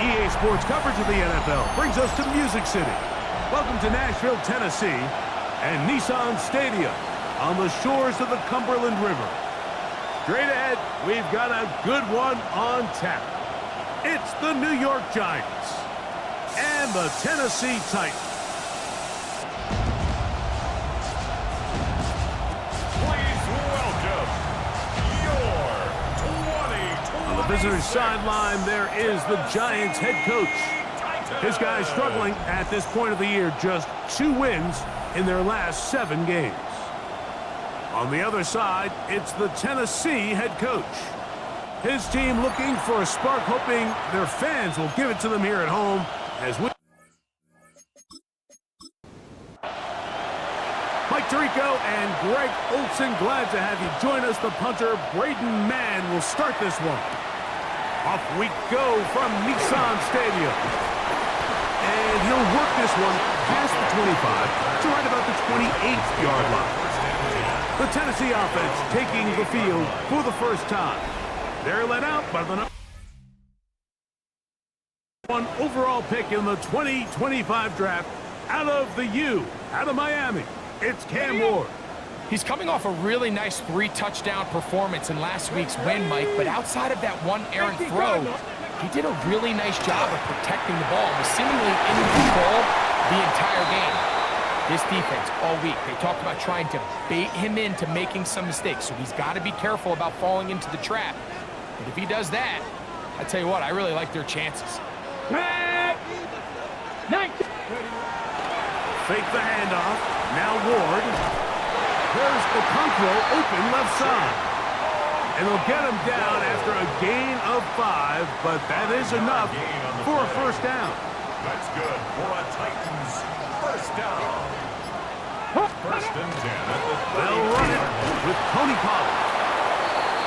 EA Sports coverage of the NFL brings us to Music City. Welcome to Nashville, Tennessee, and Nissan Stadium on the shores of the Cumberland River. Straight ahead, we've got a good one on tap. It's the New York Giants and the Tennessee Titans. Visitor's sideline, there is the Giants head coach. His guys struggling at this point of the year, just 2 wins in their last 7 games. On the other side, it's the Tennessee head coach. His team looking for a spark, hoping their fans will give it to them here at home as we... Mike Tirico and Greg Olson, glad to have you join us. The punter, Braden Mann, will start this one. Off we go from Nissan Stadium. And he'll work this one past the 25 to right about the 28-yard line. The Tennessee offense taking the field for the first time. They're led out by the number 1 overall pick in the 2025 draft out of the U, out of Miami. It's Cam Ward. He's coming off a really nice 3-touchdown performance in last week's win, Mike, but outside of that one errant throw, he did a really nice job of protecting the ball and was seemingly in control the entire game. This defense, all week, they talked about trying to bait him into making some mistakes, so he's got to be careful about falling into the trap. But if he does that, I tell you what, I really like their chances. Fake the handoff. Now Ward. There's Okonkwo open left side. And they'll get him down after a gain of 5, but that is enough for a first down. That's good for a Titans first down. First and 10 at the 30. They'll run it with Tony Pollard.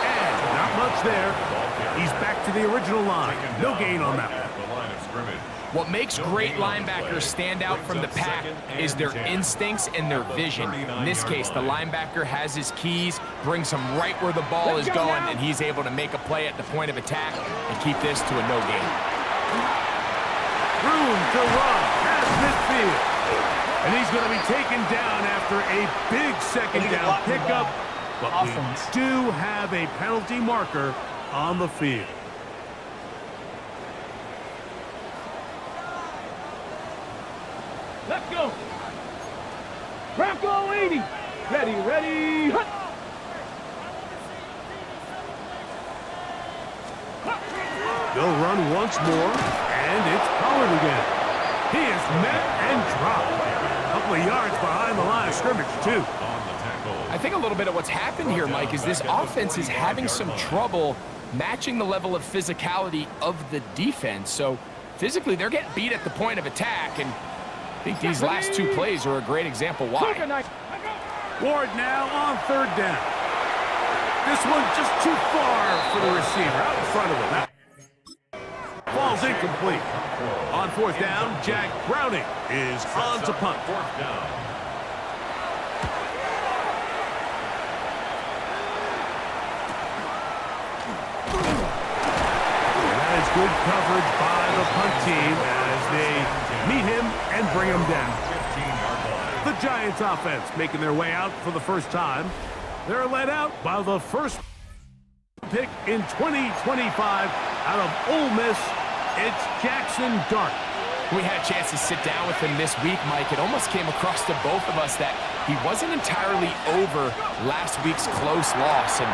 And not much there. He's back to the original line. No gain on that one. What makes great linebackers stand out from the pack is their instincts and their vision. In this case, the linebacker has his keys, brings him right where the ball is going, and he's able to make a play at the point of attack and keep this to a no gain. Room to run past midfield. And he's going to be taken down after a big second down pickup. But we do have a penalty marker on the field. Let's go. Bronco 80. Ready. They'll run once more, and it's Pollard again. He is met and dropped. A couple of yards behind the line of scrimmage, too. I think a little bit of what's happened here, Mike, is this offense is having some trouble matching the level of physicality of the defense. So physically, they're getting beat at the point of attack, and I think these last 2 plays are a great example why. Ward now on 3rd down. This one just too far for the receiver out in front of him. Ball's incomplete. On 4th down, Jack Browning is on to punt. 4th down. Good coverage by the punt team as they meet him and bring him down. The Giants offense making their way out for the first time. They're led out by the first pick in 2025 out of Ole Miss. It's Jackson Dart. We had a chance to sit down with him this week, Mike. It almost came across to both of us that he wasn't entirely over last week's close loss. And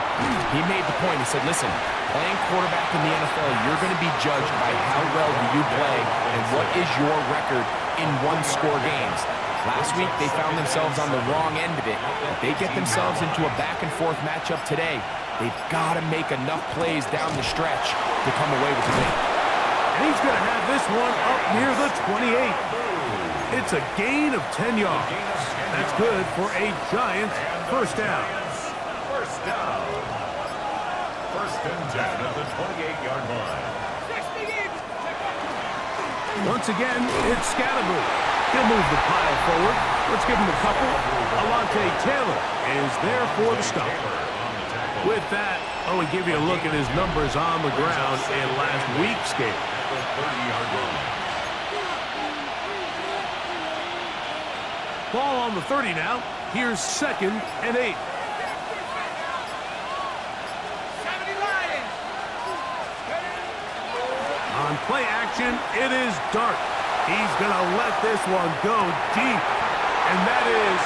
he made the point. He said, listen, playing quarterback in the NFL, you're going to be judged by how well do you play and what is your record in one-score games. Last week, they found themselves on the wrong end of it. If they get themselves into a back-and-forth matchup today, they've got to make enough plays down the stretch to come away with the win. And he's going to have this one up near the 28. It's a gain of 10 yards. That's good for a Giants first down. First down. First and 10 at the 28-yard line. Once again, it's Scatterbury. He'll move the pile forward. Let's give him a couple. Alante Taylor is there for the stop. With that, I will give you a look at his numbers on the ground in last week's game. the 30-yard line. Ball on the 30 now. Here's 2nd and 8. On play action, it is Dart. He's going to let this one go deep. And that is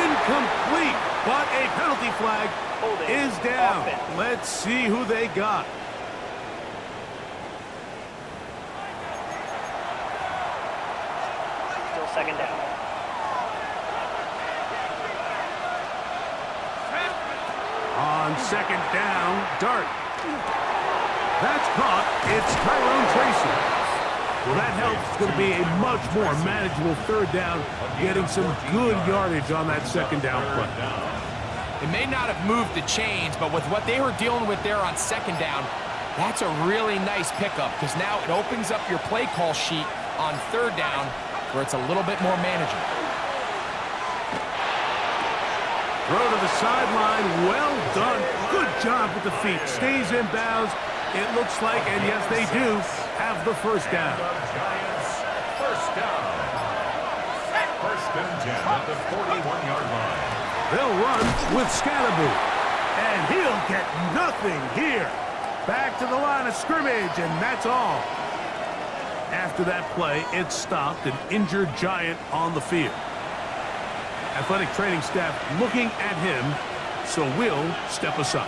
incomplete. But a penalty flag is down. Let's see who they got. Still 2nd down. On 2nd down, Dart. That's caught. It's Tyrone Tracy. Well, that helps. It's going to be a much more manageable 3rd down, getting some good yardage on that 2nd down play. It may not have moved the chains, but with what they were dealing with there on 2nd down, that's a really nice pickup because now it opens up your play call sheet on 3rd down where it's a little bit more manageable. Throw to the sideline. Well done. Good job with the feet. Stays in bounds. It looks like, and yes, they do, have the 1st down. The Giants, 1st down. 1st and 10 at the 41-yard line. They'll run with Scalaboo. And he'll get nothing here. Back to the line of scrimmage, and that's all. After that play, it stopped an injured Giant on the field. Athletic training staff looking at him, so we'll step aside.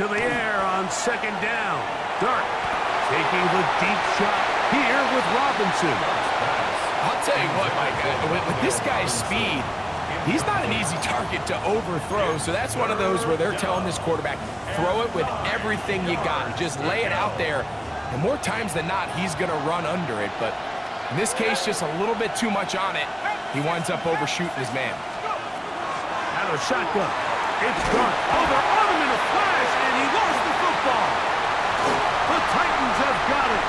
To the air on 2nd down. Dart taking the deep shot here with Robinson. I'll tell you what, Mike, with this guy's speed, he's not an easy target to overthrow, so that's one of those where they're telling this quarterback, throw it with everything you got. Just lay it out there, and more times than not, he's going to run under it, but in this case, just a little bit too much on it. He winds up overshooting his man. Out of shotgun. It's Dart. Oh, they're on him in a flash, and he lost the football. The Titans have got it.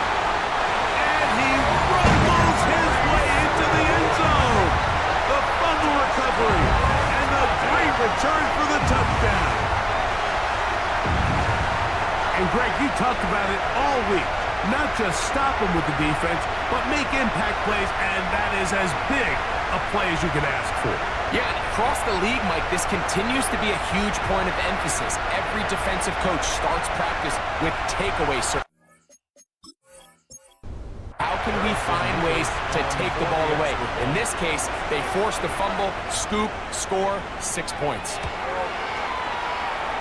And he rumbles his way into the end zone. The fumble recovery. And the great return for the touchdown. And Greg, you talked about it all week. Not just stop him with the defense, but make impact plays, and that is as big a play as you can ask for. Yeah, and across the league, Mike, this continues to be a huge point of emphasis. Every defensive coach starts practice with takeaways. How can we find ways to take the ball away? In this case, they forced the fumble, scoop, score, 6 points.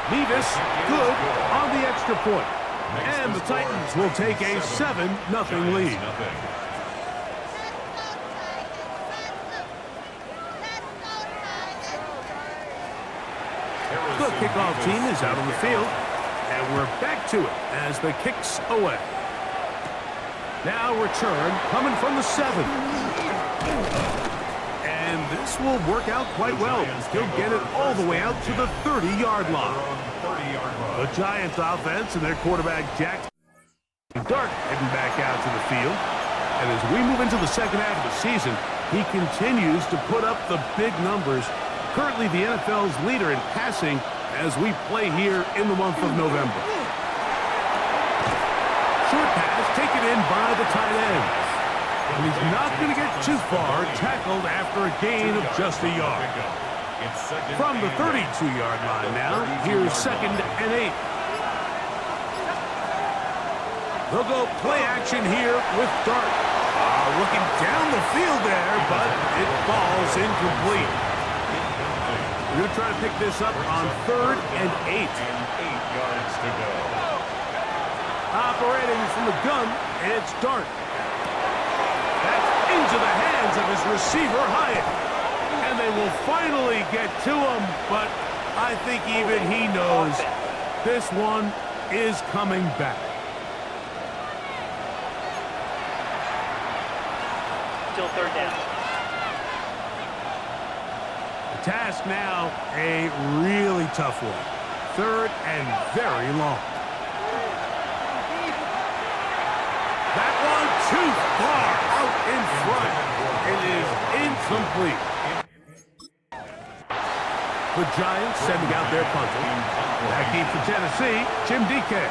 Nevis, good on the extra point. And the Titans will take a 7-0 lead. The kickoff team is out on the field, and we're back to it as the kick's away. Now return coming from the 7. And this will work out quite well. He'll get it all the way out to the 30-yard line. The Giants offense and their quarterback, Jack Dart, heading back out to the field. And as we move into the 2nd half of the season, he continues to put up the big numbers. Currently the NFL's leader in passing as we play here in the month of November. Short pass taken in by the tight end. And he's not going to get too far, tackled after a gain of just a yard. From the 32-yard line now, here's 2nd and 8. They'll go play action here with Dart. Looking down the field there, but it falls incomplete. We're going to try to pick this up on 3rd and 8. 8 yards to go. Operating from the gun, it's Dart. That's into the hands of his receiver, Hyatt. And they will finally get to him, but I think even he knows this one is coming back. Still 3rd down. The task now, a really tough one. 3rd and very long. That one too far out in front. It is incomplete. The Giants sending out their punter. Back deep for Tennessee, Jim DK.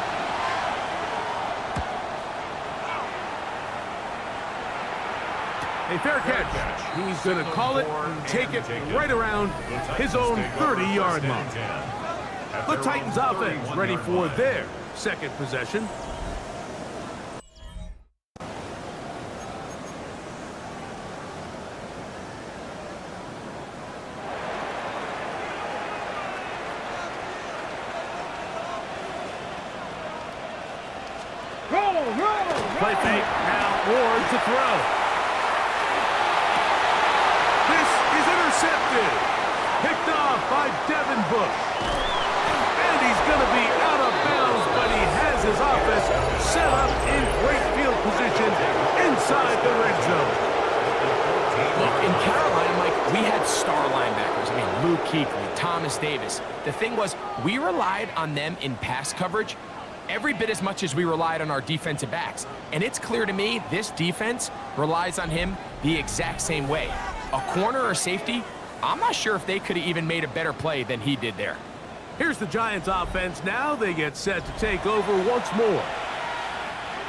A fair catch. He's going to call it and take it right around his own 30-yard line. The Titans offense ready for their second possession. Play fake, now Ward to throw. This is intercepted. Picked off by Devin Bush. And he's going to be out of bounds, but he has his offense set up in great field position inside the red zone. Look, in Carolina, Mike, we had star linebackers. I mean, Luke Kuechly, Thomas Davis. The thing was, we relied on them in pass coverage every bit as much as we relied on our defensive backs. And it's clear to me this defense relies on him the exact same way. A corner or safety, I'm not sure if they could have even made a better play than he did there. Here's the Giants offense now. They get set to take over once more.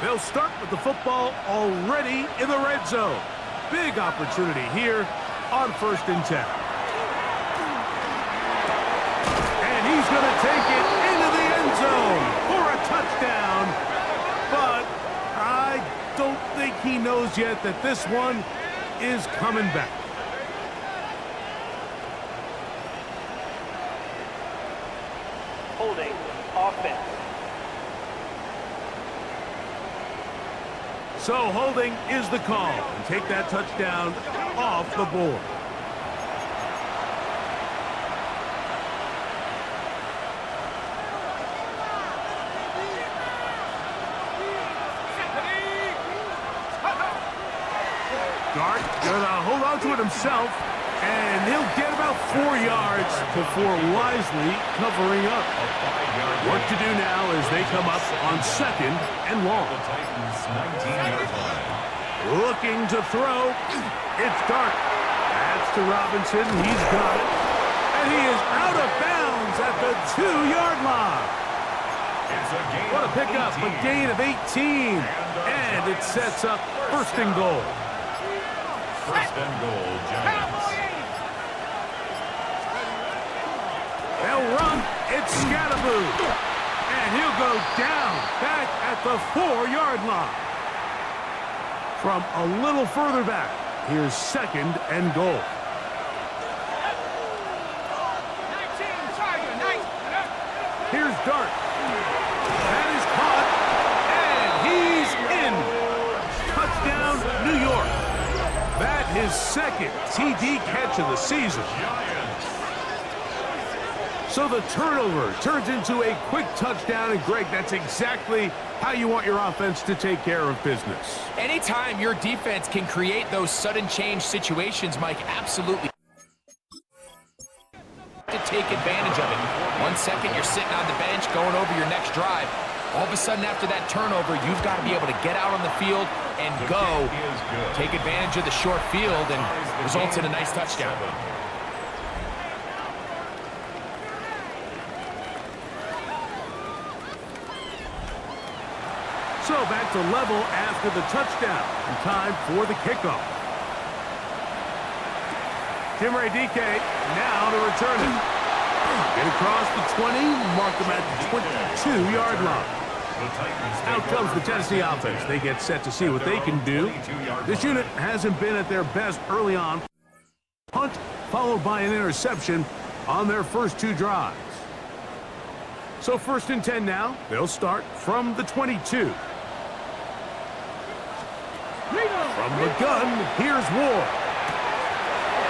They'll start with the football already in the red zone. Big opportunity here on 1st and 10. And he's going to take it into the end zone for a touchdown. But I don't think he knows yet that this one is coming back. Holding offense. So holding is the call. And take that touchdown off the board. Dart gonna hold on to it himself, and he'll get about 4 yards before wisely covering up. Work to do now as they come up on 2nd and long. The Titans 19-yard line. Looking to throw. It's Dart. That's to Robinson. He's got it. And he is out of bounds at the 2-yard line. It's a gain What a of pickup, a 18. gain of 18. And it sets up 1st and goal. 1st and goal, Giants. They'll run. It's Scatterboo. And he'll go down back at the 4-yard line. From a little further back, here's 2nd and goal. Here's Dart. That is caught. And he's in. Touchdown, New York. That his 2nd TD catch of the season. So the turnover turns into a quick touchdown, and Greg, that's exactly how you want your offense to take care of business. Anytime your defense can create those sudden change situations, Mike, absolutely to take advantage of it. 1 second, you're sitting on the bench going over your next drive. All of a sudden, after that turnover, you've got to be able to get out on the field and go. Take advantage of the short field and results in a nice touchdown. So back to level after the touchdown. And time for the kickoff. Timray DK now to return it. Get across the 20, mark them at the 22-yard line. Out comes the Tennessee offense. They get set to see what they can do. This unit hasn't been at their best early on. Punt followed by an interception on their first 2 drives. So 1st and 10 now. They'll start from the 22. From the gun, here's Ward.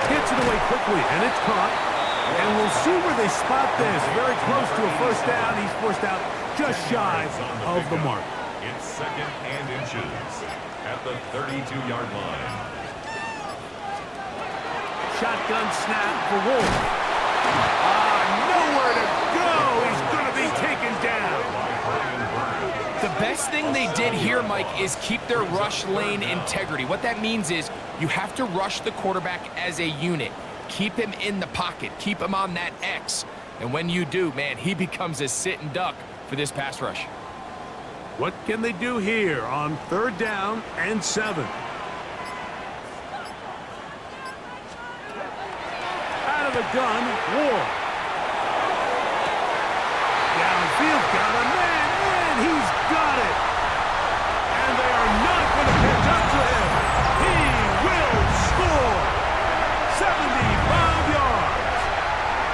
Gets it away quickly, and it's caught. And we'll see where they spot this. Very close to a 1st down. He's forced out just shy of the mark. It's 2nd and inches at the 32-yard line. Shotgun snap for Ward. Nowhere to go. He's going to be taken down. The best thing they did here, Mike, is keep their rush lane integrity. What that means is you have to rush the quarterback as a unit. Keep him in the pocket. Keep him on that X. And when you do, man, he becomes a sitting duck for this pass rush. What can they do here on 3rd down and 7? the gun, Ward. Downfield, got a man, and he's got it. And they are not going to catch up to him. He will score. 75 yards.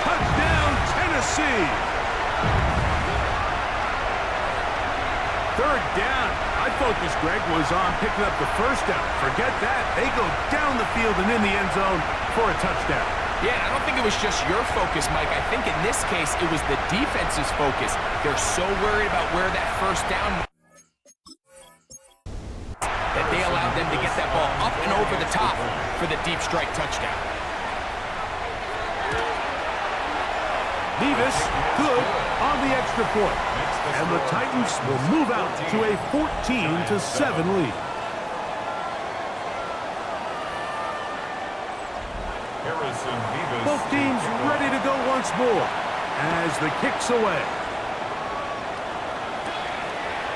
Touchdown, Tennessee. Third down. My focus, Greg, was on picking up the first down. Forget that. They go down the field and in the end zone for a touchdown. Yeah, I don't think it was just your focus, Mike. I think in this case, it was the defense's focus. They're so worried about where that first down that they allowed them to get that ball up and over the top for the deep strike touchdown. Nevis, good on the extra point. And the Titans will move out to a 14-7 lead. Both teams ready to go once more as the kick's away.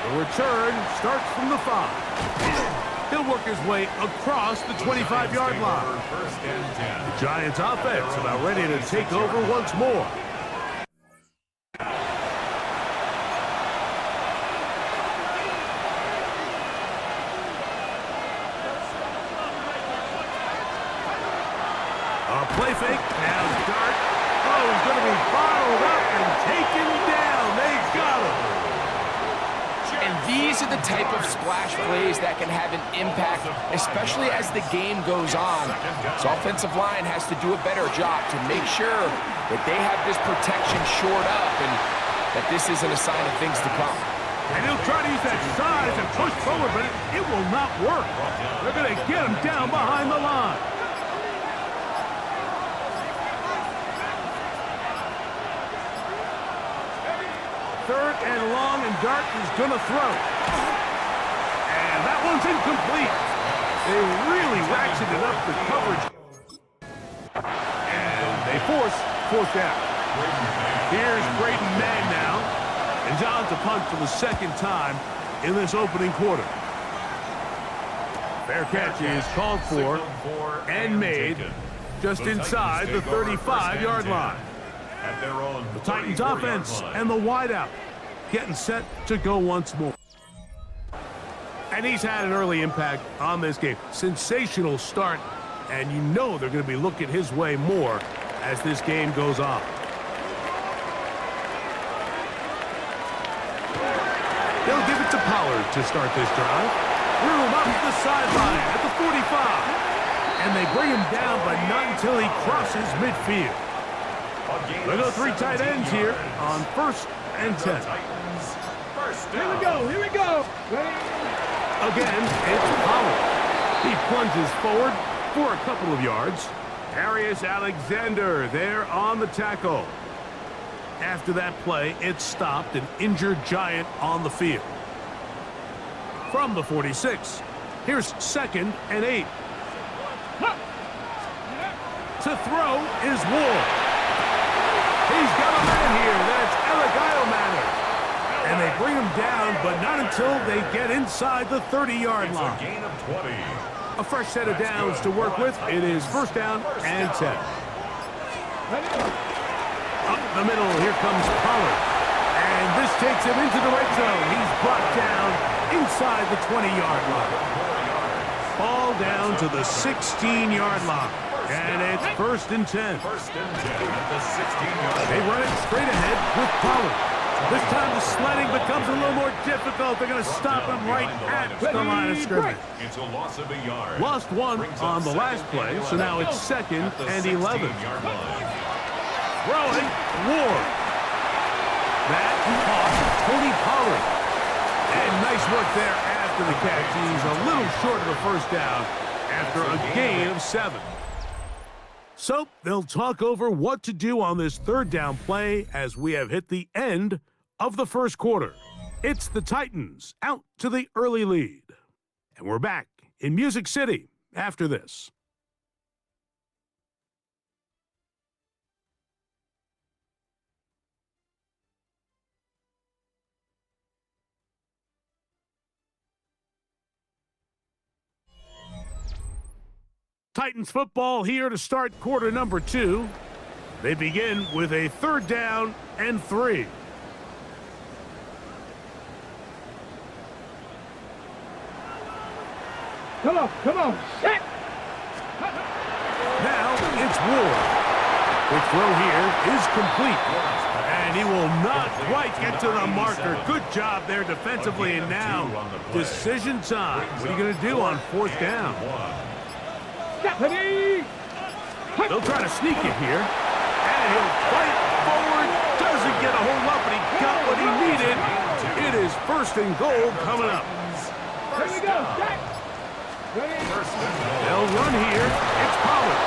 The return starts from the 5. He'll work his way across the 25-yard line. The Giants offense about ready to take over once more. Play fake, now Dart. Oh, he's going to be bottled up and taken down. They got him. And these are the type of splash plays that can have an impact, especially as the game goes on. So offensive line has to do a better job to make sure that they have this protection shored up and that this isn't a sign of things to come. And he'll try to use that size and push forward, but it will not work. They're going to get him down behind the line. Third and long, and Dart is going to throw. And that one's incomplete. They really ratcheted up the coverage. And they force fourth down. Here's Braden Mann now. And he's on to punt for the second time in this opening quarter. Fair catch is called for and made just inside the 35-yard line. The Titans offense and the wideout getting set to go once more. And he's had an early impact on this game. Sensational start, and you know they're going to be looking his way more as this game goes on. They'll give it to Pollard to start this drive. Room up the sideline at the 45. And they bring him down, but not until he crosses midfield. They go three tight ends here on 1st and 10. Here we go. Again, it's Pollard. He plunges forward for a couple of yards. Darius Alexander there on the tackle. After that play, it stopped an injured Giant on the field. From the 46, here's 2nd and 8. To throw is Ward. He's got a man here. That's Eligio. And they bring him down, but not until they get inside the 30-yard line. Gain of 20. A fresh set of downs to work with. It is 1st down and 10. Up the middle, here comes Pollard. And this takes him into the red zone. He's brought down inside the 20-yard line. Ball down to the 16-yard line. And it's 1st and 10. 1st and 10 at the 16-yard line. They run it straight ahead with Pollard. This time the sledding becomes a little more difficult. They're going to stop him right at the line of scrimmage. It's a loss of a yard. Lost one on the last play, so now it's 2nd and 11. Throwing, Ward. That cost Tony Pollard. And nice work there after the catch. He's a little short of the 1st down after a gain of 7. So they'll talk over what to do on this 3rd down play as we have hit the end of the 1st quarter. It's the Titans out to the early lead. And we're back in Music City after this. Titans football here to start quarter number 2. They begin with a 3rd down and 3. Come on, set! Now it's Ward. The throw here is complete. And he will not quite get to the marker. Good job there defensively. And now, decision time. What are you going to do on 4th down? Stephanie! They'll try to sneak it here. And he'll fight forward. Doesn't get a whole lot, but he got what he needed. It is 1st and goal coming up. Here we go, set! Ready? They'll run here. It's Pollard.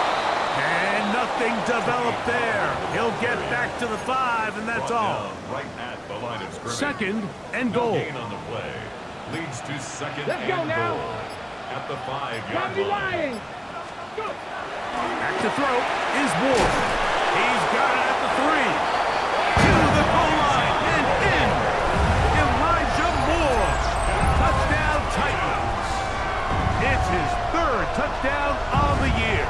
And nothing developed there. He'll get back to the 5, and that's all. Right at the line of scrimmage. 2nd and No goal. gain on the play. Leads to 2nd Let's go and now. goal. At the 5-yard Be line. lying! Go! Back to throw is Ward. He's got it at the 3. To the goal line and in. Elijah Moore. Touchdown Titans. It's his 3rd touchdown of the year.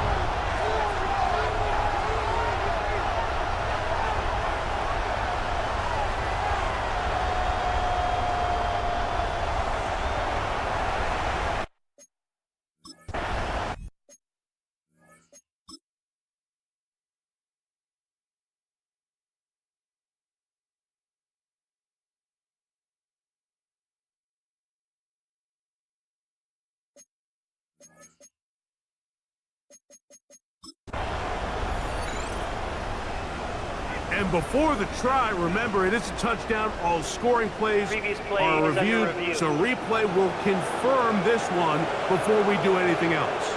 And before the try, remember, it is a touchdown. All scoring plays Previous play are is under reviewed, review. so replay will confirm this one before we do anything else.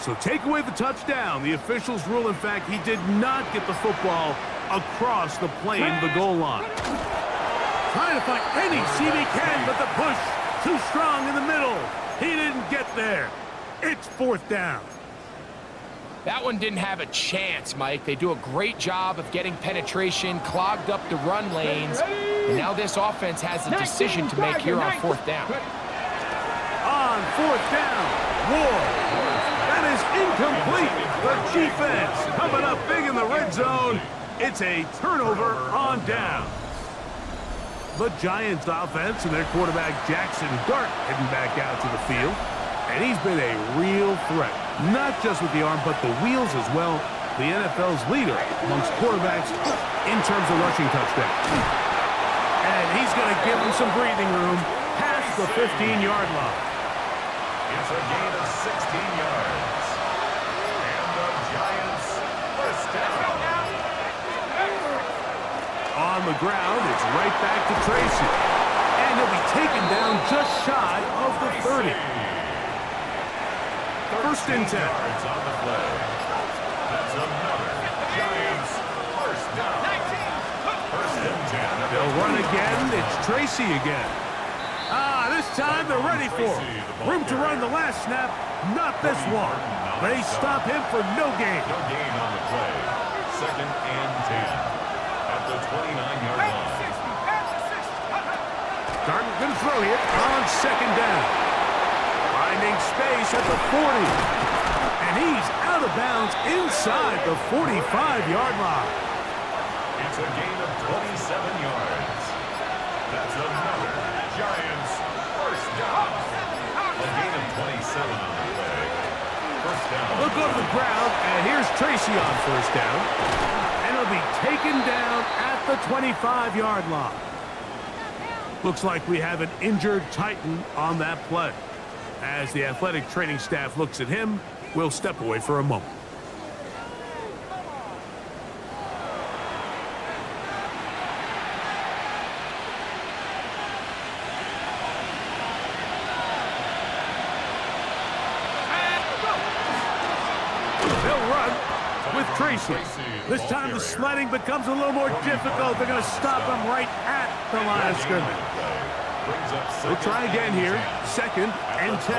So take away the touchdown. The officials rule, in fact, he did not get the football across the plane, the goal line. Trying to find any seam he can, but the push too strong in the middle. He didn't get there. It's 4th down. That one didn't have a chance, Mike. They do a great job of getting penetration, clogged up the run lanes, and now this offense has a decision to make here on 4th down. On 4th down, Ward. That is incomplete. The defense coming up big in the red zone. It's a turnover on down. The Giants offense and their quarterback Jackson Dart heading back out to the field. And he's been a real threat, not just with the arm, but the wheels as well. The NFL's leader amongst quarterbacks in terms of rushing touchdowns. And he's going to give him some breathing room past the 15-yard line. It's a gain of 16 yards. And the Giants 1st down. On the ground, it's right back to Tracy. And he'll be taken down just shy of the 30. 1st and 10. Yards on the play. That's another Giants 1st down. 1st and 10. They'll run again. It's Tracy again. This time they're ready for it. Room to run the last snap, not this one. They stop him for no gain. No gain on the play. 2nd and 10. At the 29-yard line. Darden going to throw here on 2nd down. Finding space at the 40. And he's out of bounds inside the 45-yard line. It's a gain of 27 yards. That's another Giants 1st down. A gain of 27 on the play. 1st down. They'll go to the ground, and here's Tracy on 1st down. And he'll be taken down at the 25-yard line. Looks like we have an injured Titan on that play. As the athletic training staff looks at him, we'll step away for a moment. They'll run with Tracy. This time the sledding becomes a little more difficult. They're going to stop him right at the line of scrimmage. We'll try again here. 2nd and 10.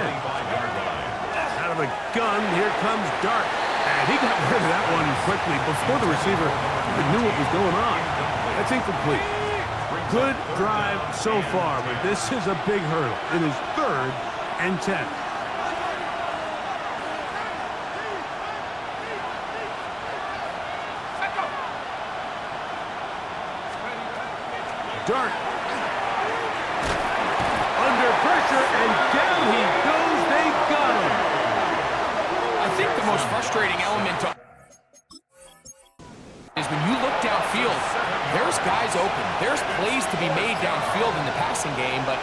Out of the gun, here comes Dart. And he got rid of that one quickly before the receiver even knew what was going on. That's incomplete. Good drive so far, but this is a big hurdle. It is 3rd and 10. Dart. Under pressure, and down he goes. They got him. I think the most frustrating element is when you look downfield, there's guys open. There's plays to be made downfield in the passing game, but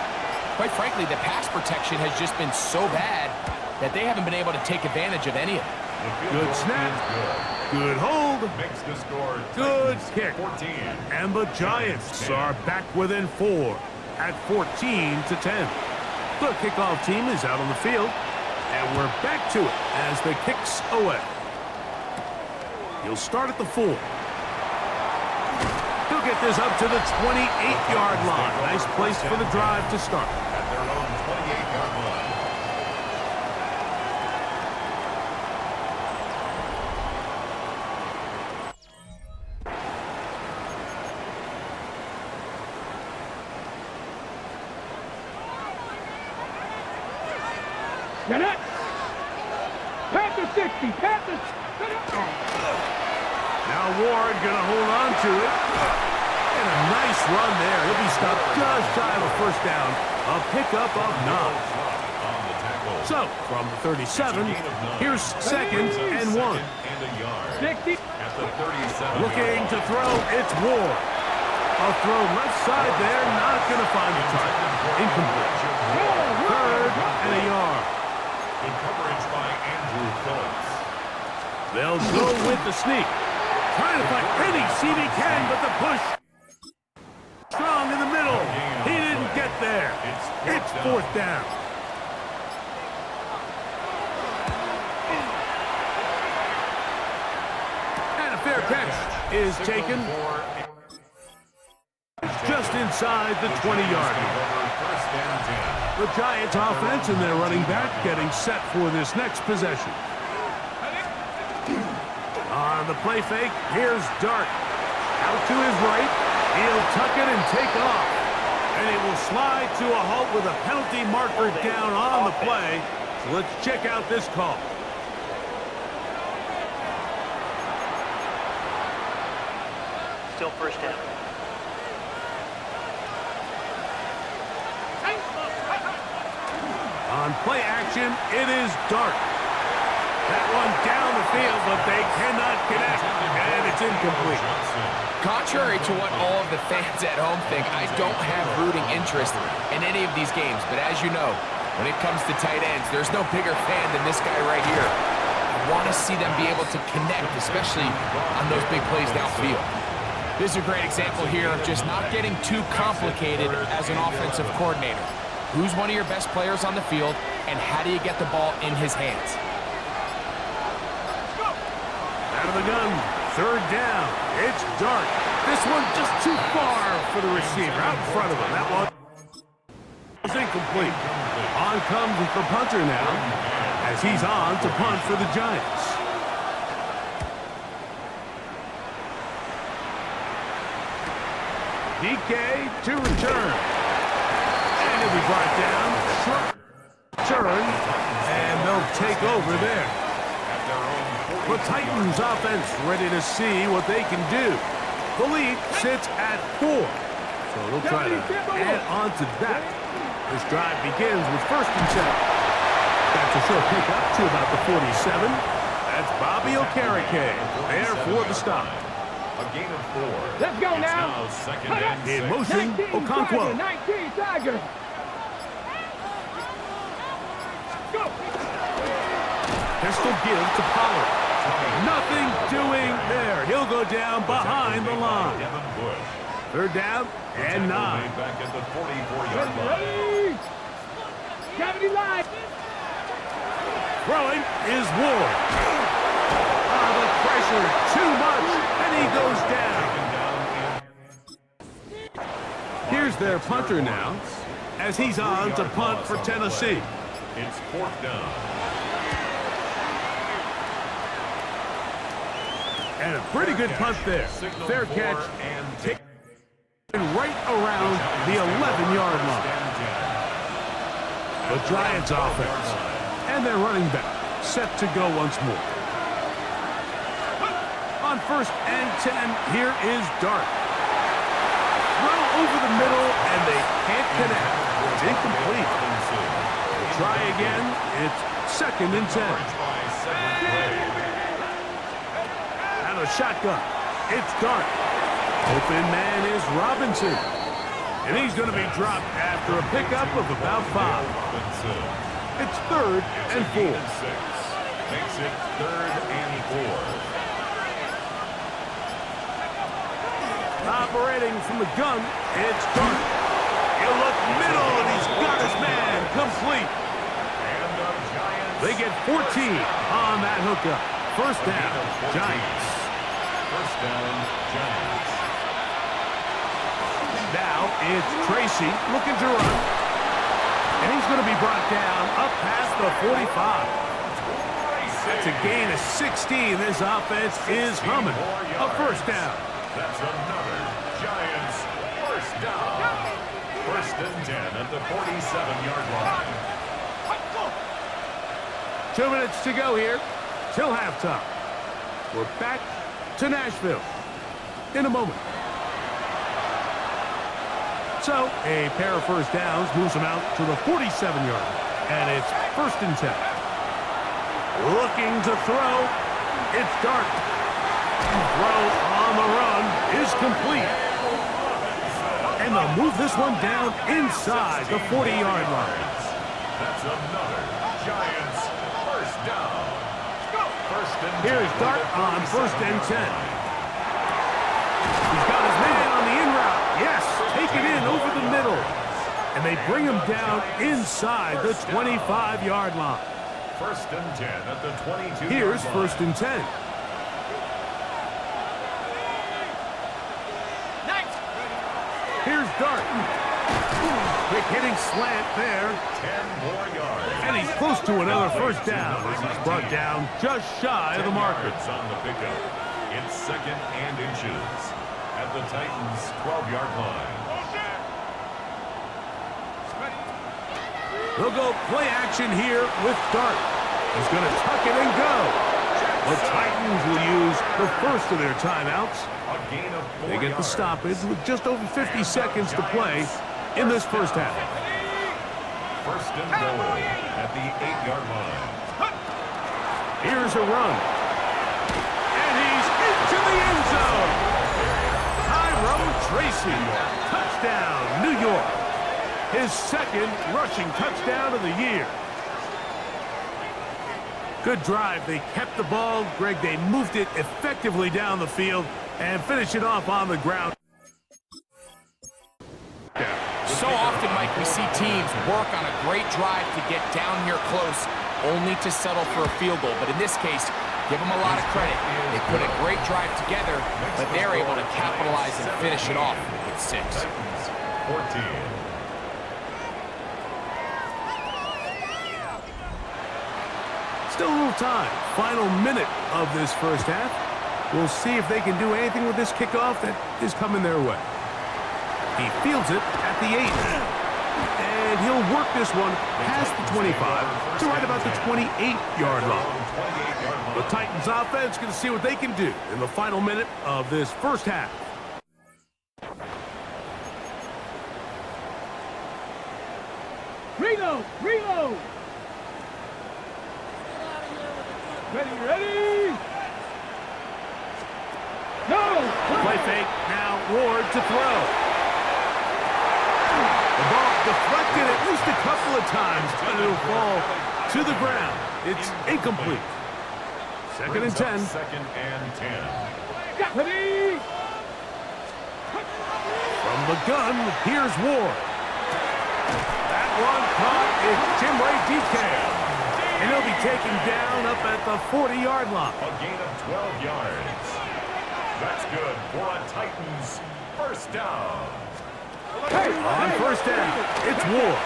quite frankly, the pass protection has just been so bad that they haven't been able to take advantage of any of it. Good snap. Good hold. Makes the score Good Titans kick. 14. And the Giants are back within 4 at 14-10. The kickoff team is out on the field, and we're back to it as the kicks away. He'll start at the 4. He'll get this up to the 28-yard line. Nice place for the drive to start. At their own 28-yard line. Get it. Panther 60. Panther. Now Ward gonna hold on to it. And a nice run there. He'll be stopped just shy of a first down. A pickup of 9. On the tackle. So, from the 37, here's 2nd and 1. And a yard. 60. At the 37. Looking to throw, it's Ward. A throw left side there, not gonna find the target. Incomplete. 3rd and a yard. Good coverage by Andrew Phillips. They'll go with the sneak. Trying to find any seam he can, but the push. Strong in the middle. He didn't get there. It's 4th down. And a fair catch is taken just inside the 20-yard line. First and 10. The Giants offense and their running back getting set for this next possession. On the play fake, here's Dart. Out to his right. He'll tuck it and take off. And he will slide to a halt with a penalty marker down on the play. So let's check out this call. Still first down. On play action, it is Dart. That one down the field, but they cannot connect, and it's incomplete. Contrary to what all of the fans at home think, I don't have rooting interest in any of these games. But as you know, when it comes to tight ends, there's no bigger fan than this guy right here. I want to see them be able to connect, especially on those big plays downfield. This is a great example here of just not getting too complicated as an offensive coordinator. Who's one of your best players on the field, and how do you get the ball in his hands? Out of the gun, 3rd down. It's Dart. This one just too far for the receiver. Out in front of him. That one is incomplete. On comes the punter now, as he's on to punt for the Giants. DK to return. And he'll be brought down. Turn. And they'll take over there. The Titans offense ready to see what they can do. The lead sits at 4. So they'll try to add on to that. This drive begins with 1st and 10. That's a short pickup to about the 47. That's Bobby Okereke there for the stop. A gain of 4. Let's go now. It's now 2nd and 6. In motion, 19 Okonkwo. Tiger. 19 Tiger. Go. Pistol give to Pollard. Nothing doing there. He'll go down behind the line. Devin Bush. 3rd down and 9. Back at the 44-yard line. Ready. Gravity line. Throwing is Ward. The pressure too much, and he goes down. Here's their punter now, as he's on to punt for Tennessee. It's 4th down. And a pretty good punt there. Fair catch. Taken right around the 11-yard line. The Giants offense. And their running back set to go once more. On 1st and 10, here is Dart. Throw over the middle, and they can't connect. It's incomplete. We'll try again. It's 2nd and 10. Out of the shotgun. It's Dart. Open man is Robinson. And he's going to be dropped after a pickup of about 5. It's 3rd and 4. Makes it 3rd and 4. Operating from the gun, it's Dart. He'll look middle, and he's got his man complete. And the Giants. They get 14 on that hookup. 1st down, Giants. 1st down, Giants. Now it's Tracy looking to run. And he's going to be brought down up past the 45. That's a gain of 16. This offense is humming. A 1st down. That's another Giants 1st down. 1st and 10 at the 47-yard line. 2 minutes to go here till halftime. We're back to Nashville in a moment. So a pair of 1st downs moves them out to the 47-yard line. And it's 1st and 10. Looking to throw. It's Dart. Throw on the run is complete. And they'll move this one down inside the 40-yard line. That's another Giants 1st down. 1st and 10. Here's Dart on 1st and 10. He's got his man on the in route. Yes, take it in over the middle. And they bring him down inside the 25-yard line. 1st and 10 at the 22-yard line. Here's 1st and 10. Here's Dart. Quick hitting slant there. 10 more yards. And he's close to another 1st down as he's brought down just shy of the marker. On the pickup. It's 2nd and inches at the Titans' 12-yard line. They'll go play action here with Dart. He's going to tuck it and go. The Titans will use the 1st of their timeouts. A gain of 4 They get the yards. stoppage with just over 50 seconds to play in this 1st half. 1st and goal at the 8-yard line. Here's a run. And he's into the end zone. Tyrone Tracy. Touchdown, New York. His 2nd rushing touchdown of the year. Good drive. They kept the ball. Greg, they moved it effectively down the field and finished it off on the ground. So often, Mike, we see teams work on a great drive to get down here close, only to settle for a field goal. But in this case, give them a lot of credit. They put a great drive together, but they're able to capitalize and finish it off with 6. 14. Still a little time. Final minute of this 1st half. We'll see if they can do anything with this kickoff that is coming their way. He fields it at the 8. And he'll work this one past the 25 to right about the 28-yard line. The Titans offense going to see what they can do in the final minute of this 1st half. Reload! Reload! Ready! No! Play fake, now Ward to throw. The ball deflected at least a couple of times, but it'll fall to the ground. It's incomplete. 2nd and 10. 2nd and 10. Ready! From the gun, here's Ward. That one caught is Jim Ray DK. And he'll be taken down up at the 40-yard line. A gain of 12 yards. That's good for a Titans 1st down. On 1st down, it's Ward.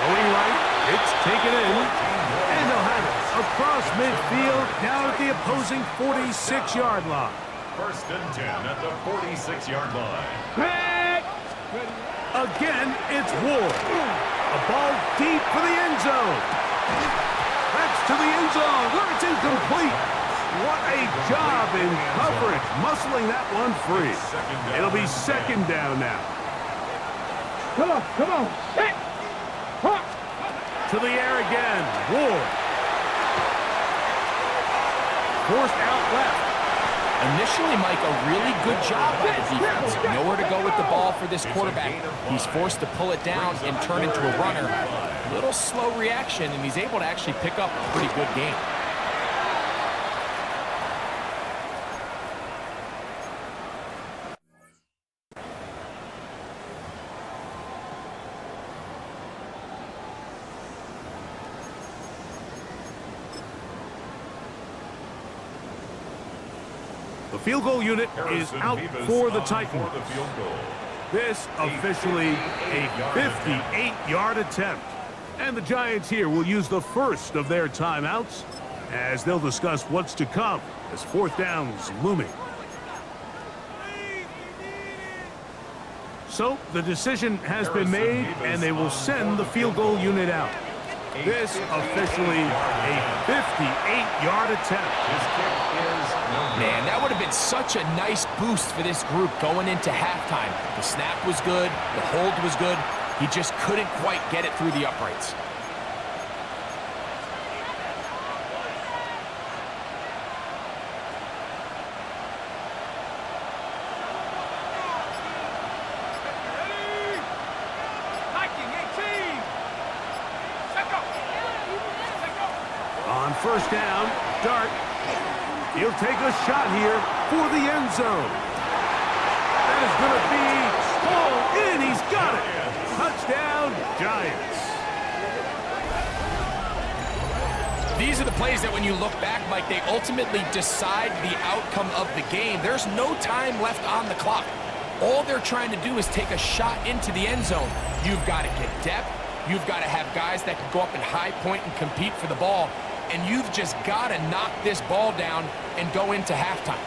Going right, it's taken in. And they'll have it. A across midfield, down at the opposing 46-yard line. First and 10 at the 46-yard line. Pat. Again, it's Ward. A ball deep for the end zone. That's to the end zone where it's incomplete. What a job in coverage, muscling that one free. It'll be second down now. Come on. Set. Hop. To the air again, Ward. Forced out left. Initially, Mike, a really good job by the defense. Nowhere to go with the ball for this quarterback. He's forced to pull it down and turn into a runner. A little slow reaction, and he's able to actually pick up a pretty good game. The field goal unit is out for the Titans. This officially a 58-yard attempt. And the Giants here will use the first of their timeouts as they'll discuss what's to come as fourth down's looming. So the decision has been made, and they will send the field goal unit out. This officially a 58-yard attempt. His kick is no good. Man, that would have been such a nice boost for this group going into halftime. The snap was good. The hold was good. He just couldn't quite get it through the uprights. On first down, Dart. He'll take a shot here for the end zone. That is going to be all in. He's got it. Touchdown, Giants. These are the plays that when you look back, Mike, they ultimately decide the outcome of the game. There's no time left on the clock. All they're trying to do is take a shot into the end zone. You've got to get depth. You've got to have guys that can go up and high point and compete for the ball. And you've just got to knock this ball down and go into halftime.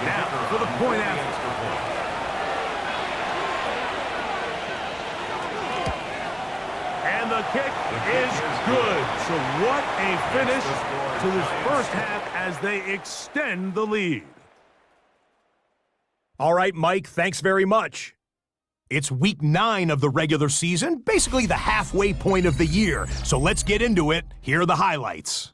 Now for the point after. And the kick is good. So what a finish to this first half as they extend the lead. All right, Mike, thanks very much. It's week 9 of the regular season, basically the halfway point of the year. So let's get into it. Here are the highlights.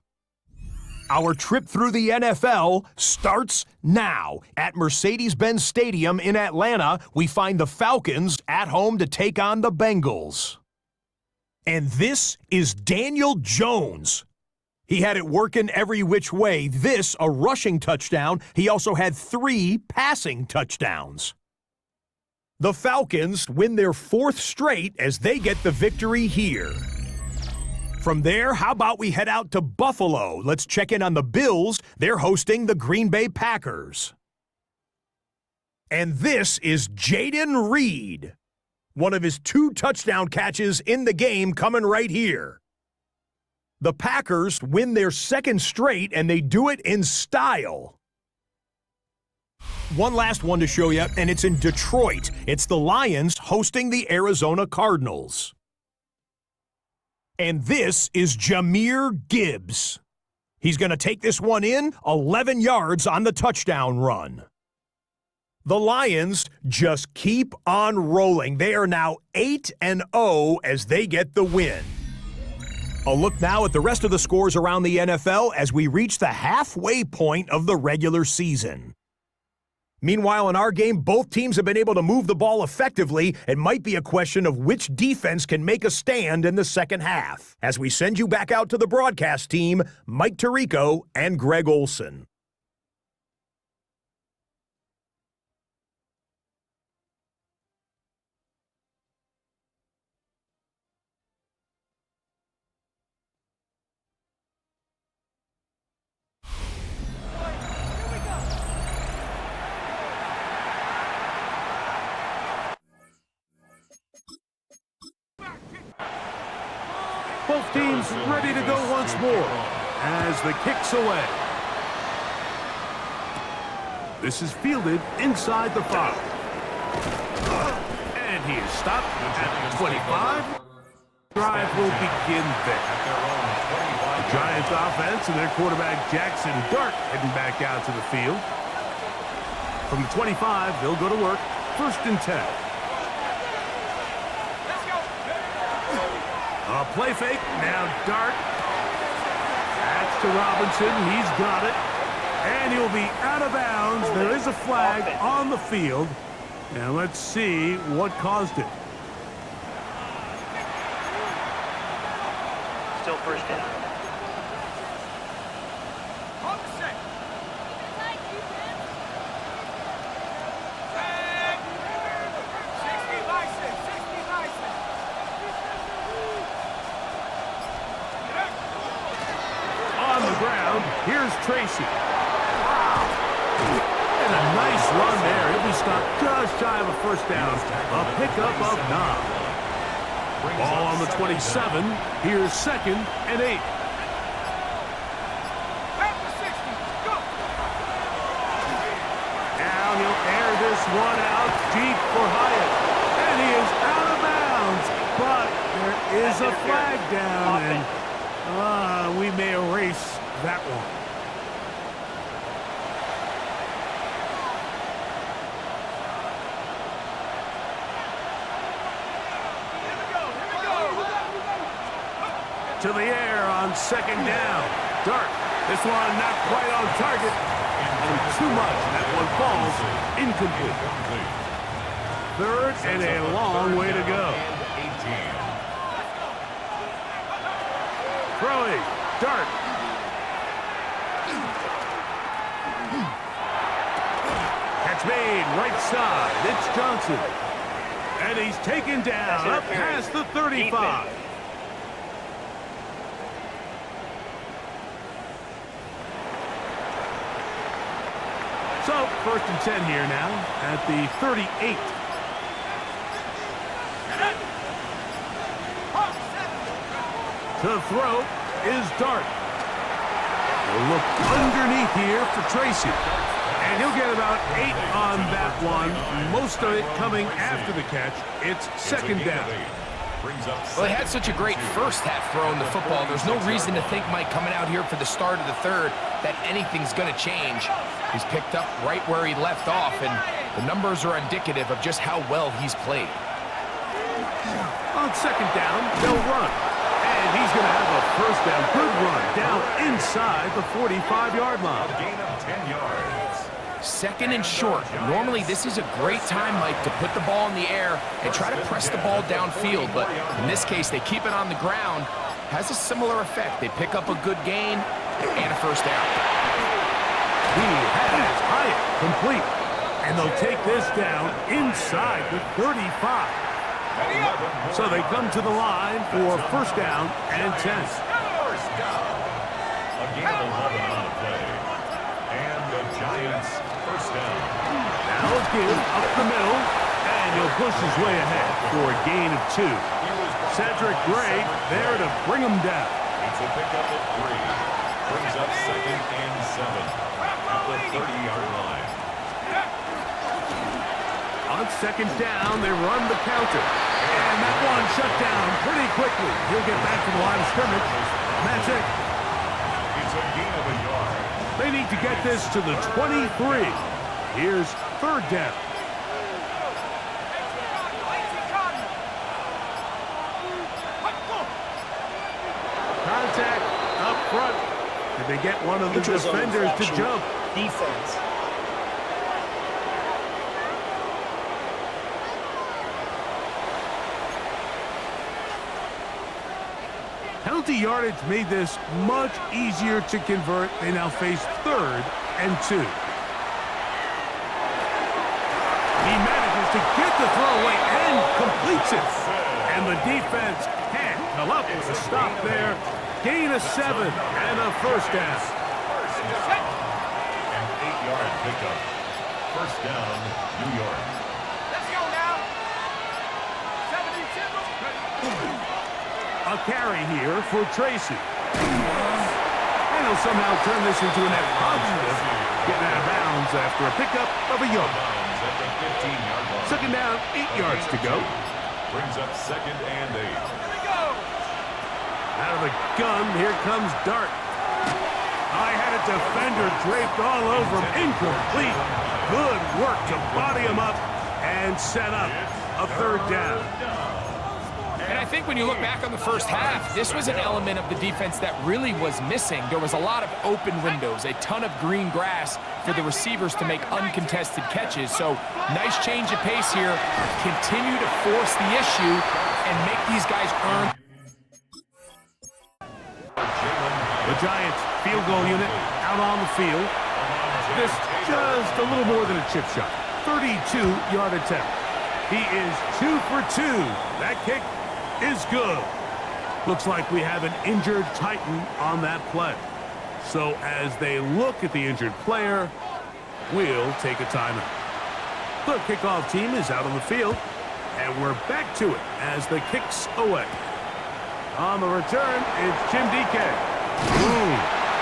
Our trip through the NFL starts now. At Mercedes-Benz Stadium in Atlanta, we find the Falcons at home to take on the Bengals. And this is Daniel Jones. He had it working every which way. This, a rushing touchdown. He also had 3 passing touchdowns. The Falcons win their 4th straight as they get the victory here. From there, how about we head out to Buffalo? Let's check in on the Bills. They're hosting the Green Bay Packers. And this is Jaden Reed. One of his 2 touchdown catches in the game coming right here. The Packers win their 2nd straight, and they do it in style. One last one to show you, and it's in Detroit. It's the Lions hosting the Arizona Cardinals. And this is Jahmyr Gibbs. He's going to take this one in, 11 yards on the touchdown run. The Lions just keep on rolling. They are now 8-0 as they get the win. A look now at the rest of the scores around the NFL as we reach the halfway point of the regular season. Meanwhile, in our game, both teams have been able to move the ball effectively. It might be a question of which defense can make a stand in the second half. As we send you back out to the broadcast team, Mike Tirico and Greg Olson. Both teams ready to go once more as the kick's away. This is fielded inside the 5. And he is stopped at the 25. Drive will begin there. The Giants offense and their quarterback Jackson Dart heading back out to the field. From the 25, they'll go to work. 1st and 10. A play fake. Now Dart. That's to Robinson. He's got it. And he'll be out of bounds. There is a flag on the field. Now let's see what caused it. Still 1st down. On the ground, here's Tracy. And a nice run there. He'll be stopped just shy of a 1st down. A pickup of 9. Ball on the 27. Here's 2nd and 8. Now he'll air this one out deep for Hyatt. And he is out of bounds. But there is a flag down. And we may erase that one. To the air on 2nd down. Dart. This one not quite on target. And too much. That one falls incomplete. 3rd and a long way to go. Throwing. Dart. Catch made. Right side. It's Johnson. And he's taken down up past the 35. So, 1st and 10 here now at the 38. To throw is Dart. A look underneath here for Tracy. And he'll get about 8 on that one. Most of it coming after the catch. It's 2nd down. Well, he had such a great first half throwing the football. There's no reason to think, Mike, coming out here for the start of the 3rd, that anything's going to change. He's picked up right where he left off, and the numbers are indicative of just how well he's played. On 2nd down, they'll run. And he's going to have a 1st down. Good run down inside the 45-yard line. A gain of 10 yards. 2nd and short. Normally, this is a great time, Mike, to put the ball in the air and try to press the ball downfield. But in this case, they keep it on the ground. Has a similar effect. They pick up a good gain and a 1st down. He has Hyatt complete. And they'll take this down inside the 35. So they come to the line for 1st down and 10. 1st down. A gain of 11 on the play. And the Giants 1st down. Now a give up the middle. And he'll push his way ahead for a gain of 2. Cedric Gray there to bring him down. It's a pickup of 3. Brings up 2nd and 7. At the 30-yard line. On 2nd down, they run the counter. And that one shut down pretty quickly. He'll get back to the line of scrimmage. And that's it. It's a gain of a yard. They need to get this to the 23. Here's 3rd down. Contact up front. Did they get one of the defenders to jump? Defense. Penalty yardage made this much easier to convert. They now face 3rd and 2. He manages to get the throw away and completes it. And the defense can't come up with a stop there. Gain of 7 and a 1st down. An 8-yard pickup. 1st down, New York. Let's go now. 72. A carry here for Tracy. And he'll somehow turn this into a net positive, getting out of bounds after a pickup of a yard. Second down, 8 yards to go. Brings up second and 8. Out of the gun, here comes Dart. I had a defender draped all over him. Incomplete. Good work to body him up and set up a third down. And I think when you look back on the first half, this was an element of the defense that really was missing. There was a lot of open windows, a ton of green grass for the receivers to make uncontested catches. So nice change of pace here. Continue to force the issue and make these guys earn. The Giants field goal unit out on the field. This just a little more than a chip shot. 32-yard attempt. He is 2 for 2. That kick is good. Looks like we have an injured Titan on that play. So as they look at the injured player, we'll take a timeout. The kickoff team is out on the field, and we're back to it as the kick's away. On the return, it's Jim DK.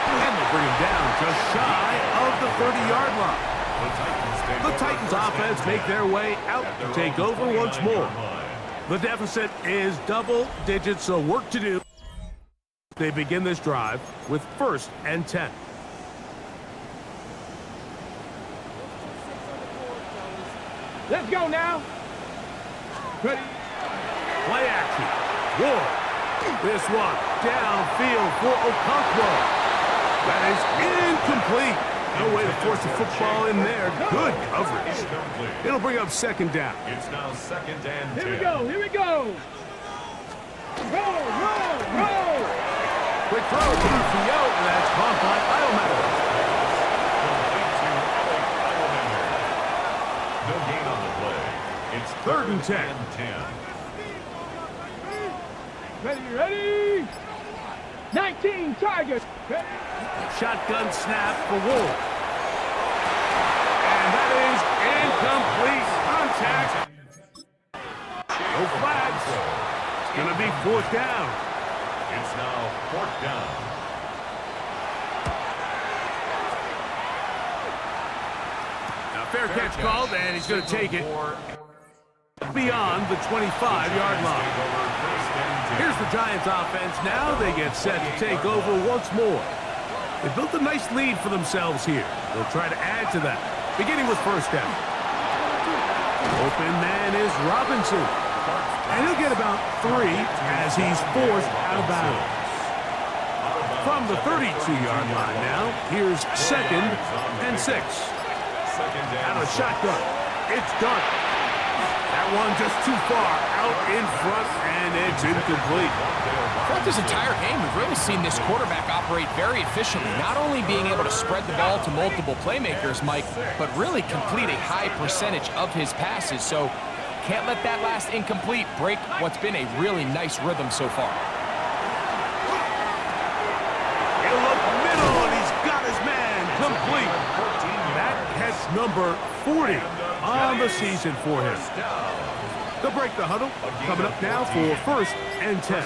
And they bring him down just shy of the 30-yard line. The Titans offense make their way out to take over once more. The deficit is double digits, so work to do. They begin this drive with 1st and 10. Let's go now. Ready. Play action. Ward. This one downfield for Okonkwo. That is incomplete. No way to force the football in there. Good coverage. It'll bring up second down. It's now second and 10. Here we go. Here we go. Roll, roll, roll. Quick throw to PO, and that's caught by Eilmeyer. No gain on the play. It's 3rd and 10. 10. Ready. 19 targets. Shotgun snap for Wolf. And that is incomplete. Contact. No flags. It's going to be 4th down. It's now 4th down. Now fair catch called, and he's going to take it beyond the 25-yard line. Here's the Giants offense. Now they get set to take over once more. They built a nice lead for themselves here. They'll try to add to that, beginning with 1st down. Open man is Robinson. And he'll get about 3 as he's forced out of bounds. From the 32-yard line now, here's 2nd and 6. Out of the shotgun, it's Dart. That one just too far out in front, and it's incomplete. Throughout this entire game, we've really seen this quarterback operate very efficiently, not only being able to spread the ball to multiple playmakers, Mike, but really complete a high percentage of his passes. So can't let that last incomplete break what's been a really nice rhythm so far. He'll look middle, and he's got his man complete. That catch number 40 on the season for him. They'll break the huddle. Coming up now for 1st and 10.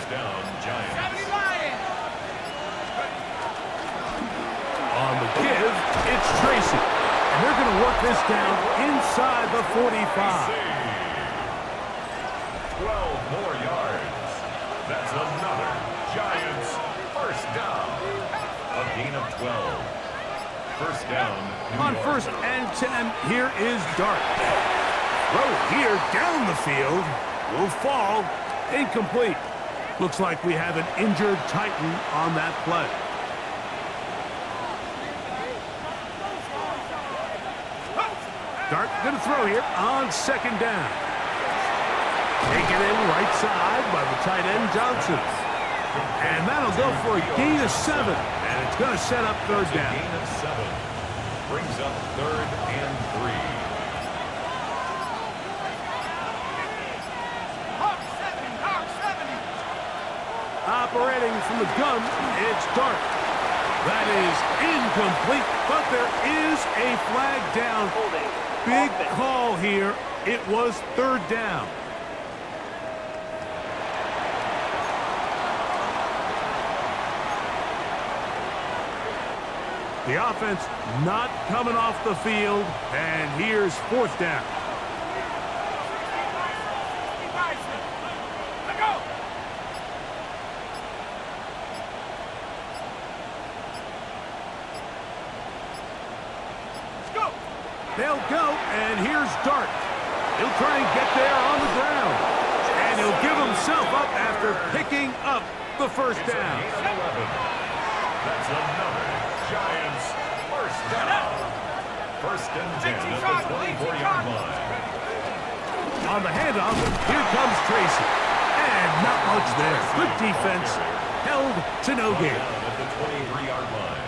On the give, it's Tracy. And they're going to work this down inside the 45. 12 more yards. That's another Giants 1st down. A gain of 12. 1st down. On 1st and 10, here is Dart. Throw here down the field. Will fall. Incomplete. Looks like we have an injured Titan on that play. Dart going to throw here on 2nd down. Taken in right side by the tight end Johnson. And that'll go for a gain of 7. And it's going to set up 3rd down. Gain of 7. Brings up 3rd and 3. Operating from the gun, it's Dart. That is incomplete, but there is a flag down. Big call here. It was 3rd down. The offense not coming off the field, and here's fourth down. They'll go, and here's Dart. He'll try and get there on the ground. And he'll give himself up after picking up the first down. That's another Giants first down. First and 10 at the 24-yard line. On the handoff, here comes Tracy. And not much there. Good defense. Held to no gain. At the 23-yard line.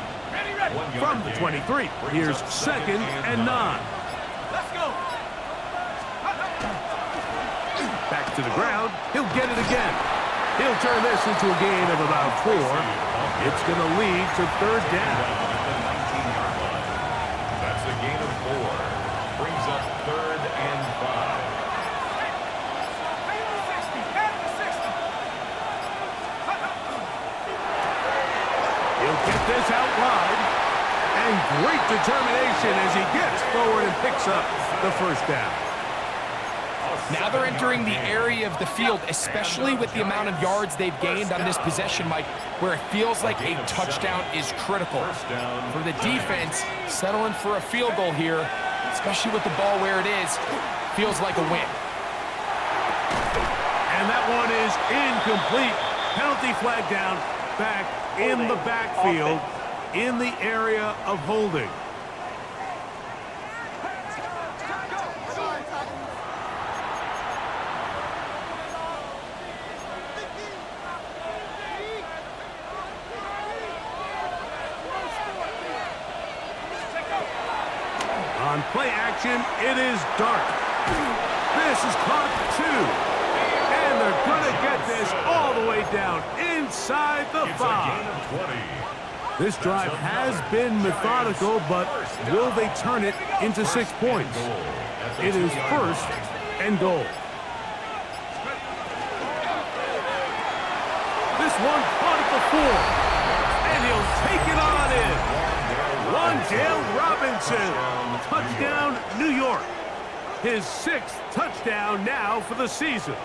From the 23, here's second and 9. Let's go. Back to the ground. He'll get it again. He'll turn this into a gain of about 4. It's going to lead to third down. That's a gain of 4. Brings up third and 5. He'll get this out wide. And great determination as he gets forward and picks up the first down. Now they're entering the area of the field, especially with the amount of yards they've gained on this possession, Mike, where it feels like a touchdown is critical. For the defense, settling for a field goal here, especially with the ball where it is, feels like a win. And that one is incomplete. Penalty flag down back in the backfield in the area of holding. On play action, it is Dart. This is caught at 2. And they're going to get this all the way down inside the 5. This drive has been methodical, but will they turn it into 6 points? It is first and goal. This one caught at the 4. And he'll take it on in. Wandale Robinson. Touchdown, New York. His 6th touchdown now for the season.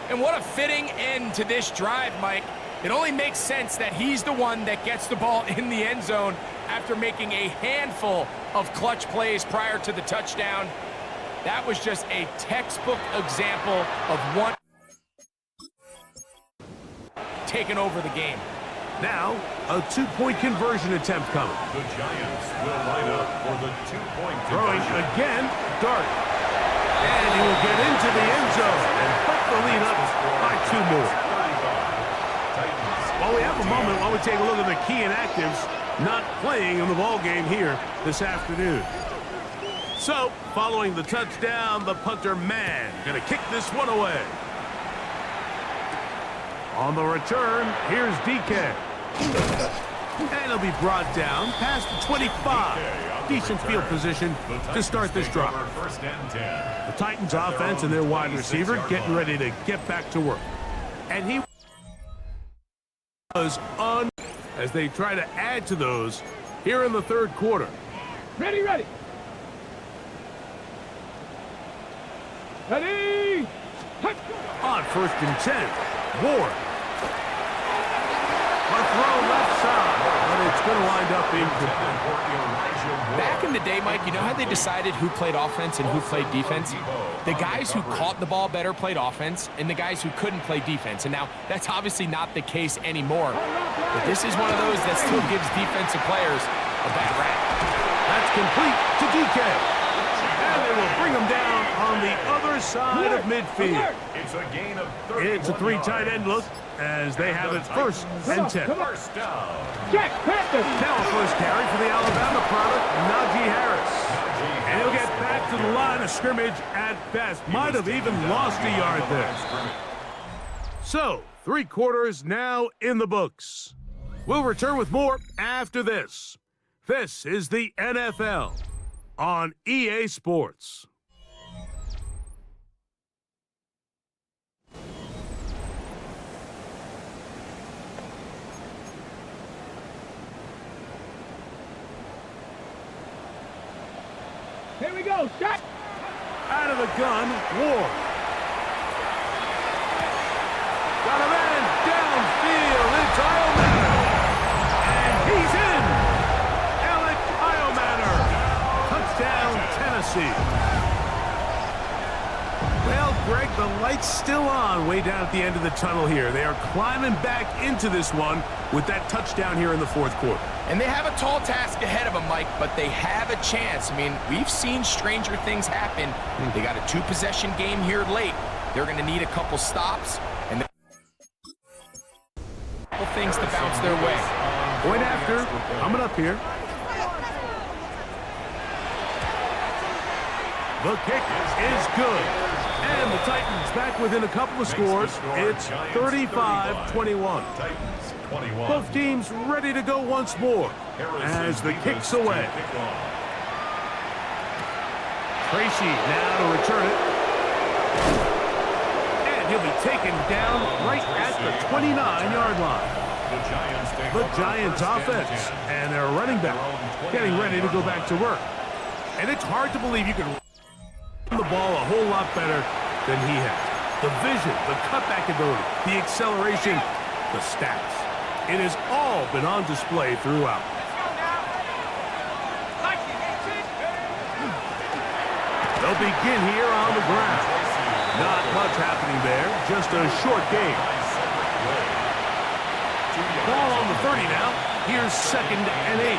And what a fitting end to this drive, Mike. It only makes sense that he's the one that gets the ball in the end zone after making a handful of clutch plays prior to the touchdown. That was just a textbook example of one taking over the game. Now, a 2-point conversion attempt coming. The Giants will line up for the 2-point Throwing conversion. again, Dart. And he will get into the end zone and put the lead up by 2 more. While we have a moment, while we take a look at the key inactives not playing in the ball game here this afternoon. So, following the touchdown, the punter man going to kick this one away. On the return, here's DK. And he'll be brought down past the 25. Decent field position to start this drive. The Titans offense and their wide receiver getting ready to get back to work. And he was on as they try to add to those here in the third quarter. Ready, ready. Ready. On first and 10, Ward. A throw left side, but it's going to wind up being complete. Back in the day, Mike, you know how they decided who played offense and who played defense? The guys who caught the ball better played offense, and the guys who couldn't play defense. And now, that's obviously not the case anymore. But this is one of those that still gives defensive players a bad rap. That's complete to DK. And they will bring him down on the other side of midfield. It's a gain of 31 It's a 3 tight end look as they have it first and 10. First down. Jack Panthers. Now a first carry for the Alabama product, Najee Harris. And he'll get back to the line of scrimmage at best. Might have even lost a yard there. So, 3 quarters now in the books. We'll return with more after this. This is the NFL on EA Sports. Here we go. Shot. Out of the gun, Ward. Got a man downfield. It's Iomanner. And he's in. Alec Iomanner. Touchdown, Tennessee. Well, Greg, the light's still on way down at the end of the tunnel here. They are climbing back into this one with that touchdown here in the fourth quarter. And they have a tall task ahead of them, Mike, but they have a chance. I mean, we've seen stranger things happen. They got a two-possession game here late. They're going to need a couple stops and things to bounce their way. Point after, coming up here. The kick is good. And the Titans back within a couple of scores. It's 35-21. Both teams ready to go once more as the kick's away. Tracy now to return it. And he'll be taken down right at the 29-yard line. The Giants offense and their running back getting ready to go back to work. And it's hard to believe you can run the ball a whole lot better than he has. The vision, the cutback ability, the acceleration, the stats. It has all been on display throughout. They'll begin here on the ground. Not much happening there, just a short game. Ball on the 30 now. Here's 2nd and 8.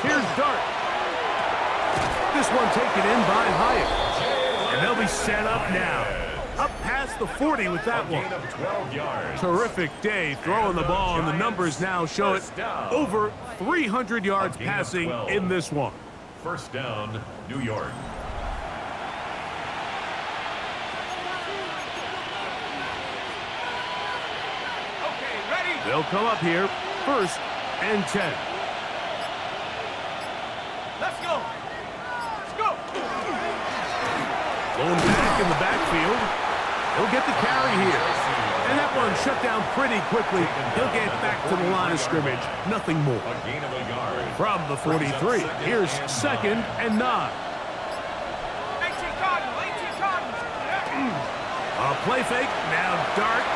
Here's Dart. This one taken in by Hyatt. And they'll be set up now. Up past the 40 with that one. Terrific day throwing the ball, and the numbers now show it. Over 300 yards passing in this one. First down, New York. They'll come up here, 1st and 10. Let's go. Let's go. Going back in the backfield. He'll get the carry here. And that one shut down pretty quickly. He'll get back to the line of scrimmage. Nothing more. A gain of a yard. From the 43, here's 2nd and 9. 18 Cardinals. 18 Cardinals. A play fake. Now Dart.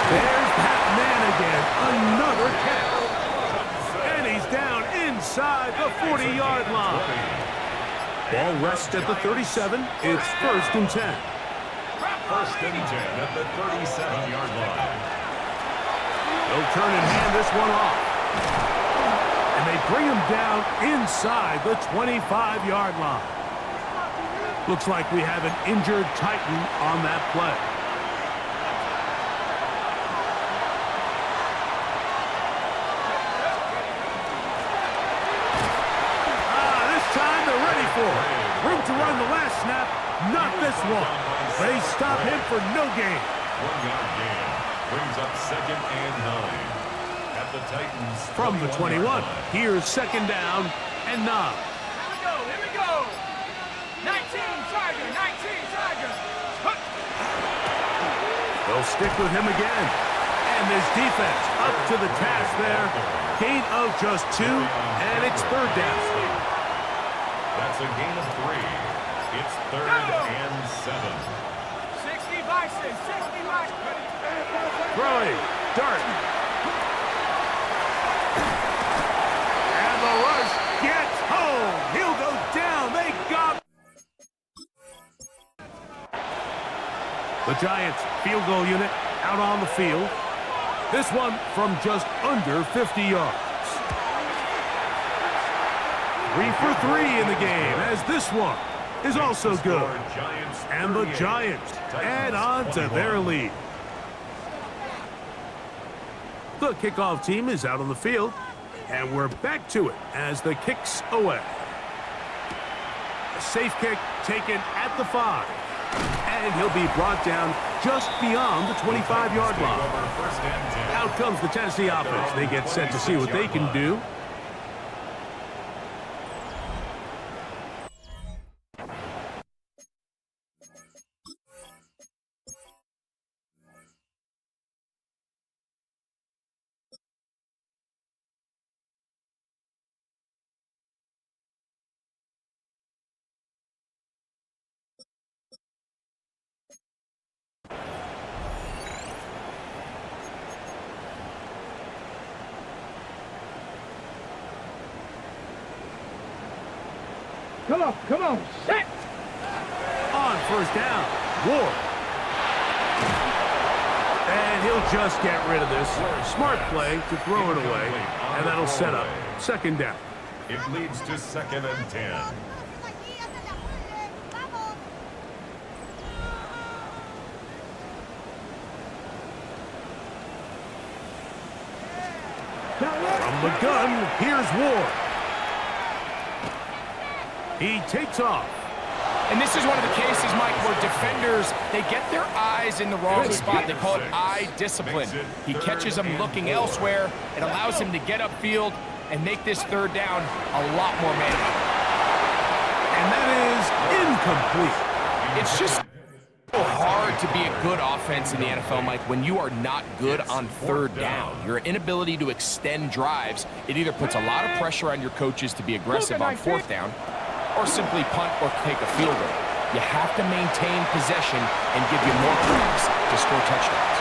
There's that man again. Another catch. And he's down inside the 40-yard line. Ball rests at the 37. It's 1st and 10. 1st and 10 at the 37-yard line. They'll turn and hand this one off. And they bring him down inside the 25-yard line. Looks like we have an injured Titan on that play. Room to run the last snap, not this one. They stop him for no gain. 1-yard gain brings up 2nd and 9. At the Titans. From the 21, here's 2nd down and 9. Here we go. 19 Charger, 19 Charger. They'll stick with him again. And this defense up to the task there. Gain of just 2, and it's 3rd down. That's a gain of 3. It's 3rd and 7. 60 Bison, 60 Bison. Throwing, Dart. And the rush gets home. He'll go down. They got the Giants field goal unit out on the field. This one from just under 50 yards. 3 for 3 in the game, as this one is also good. And the Giants add on to their lead. The kickoff team is out on the field, and we're back to it as the kick's away. A safe kick taken at the 5, and he'll be brought down just beyond the 25-yard line. Out comes the Tennessee offense. They get set to see what they can do. Come on, set. On first down, Ward. And he'll just get rid of this. Smart play to throw it away, and that'll set up second down. It leads to 2nd and 10. From the gun, here's Ward. He takes off. And this is one of the cases, Mike, where defenders, they get their eyes in the wrong spot. They call it eye discipline. He catches them looking elsewhere. It allows him to get upfield and make this third down a lot more manageable. And that is incomplete. It's just so hard to be a good offense in the NFL, Mike, when you are not good on third down. Your inability to extend drives, it either puts a lot of pressure on your coaches to be aggressive on fourth down, or simply punt or take a field goal. You have to maintain possession and give you more drives to score touchdowns.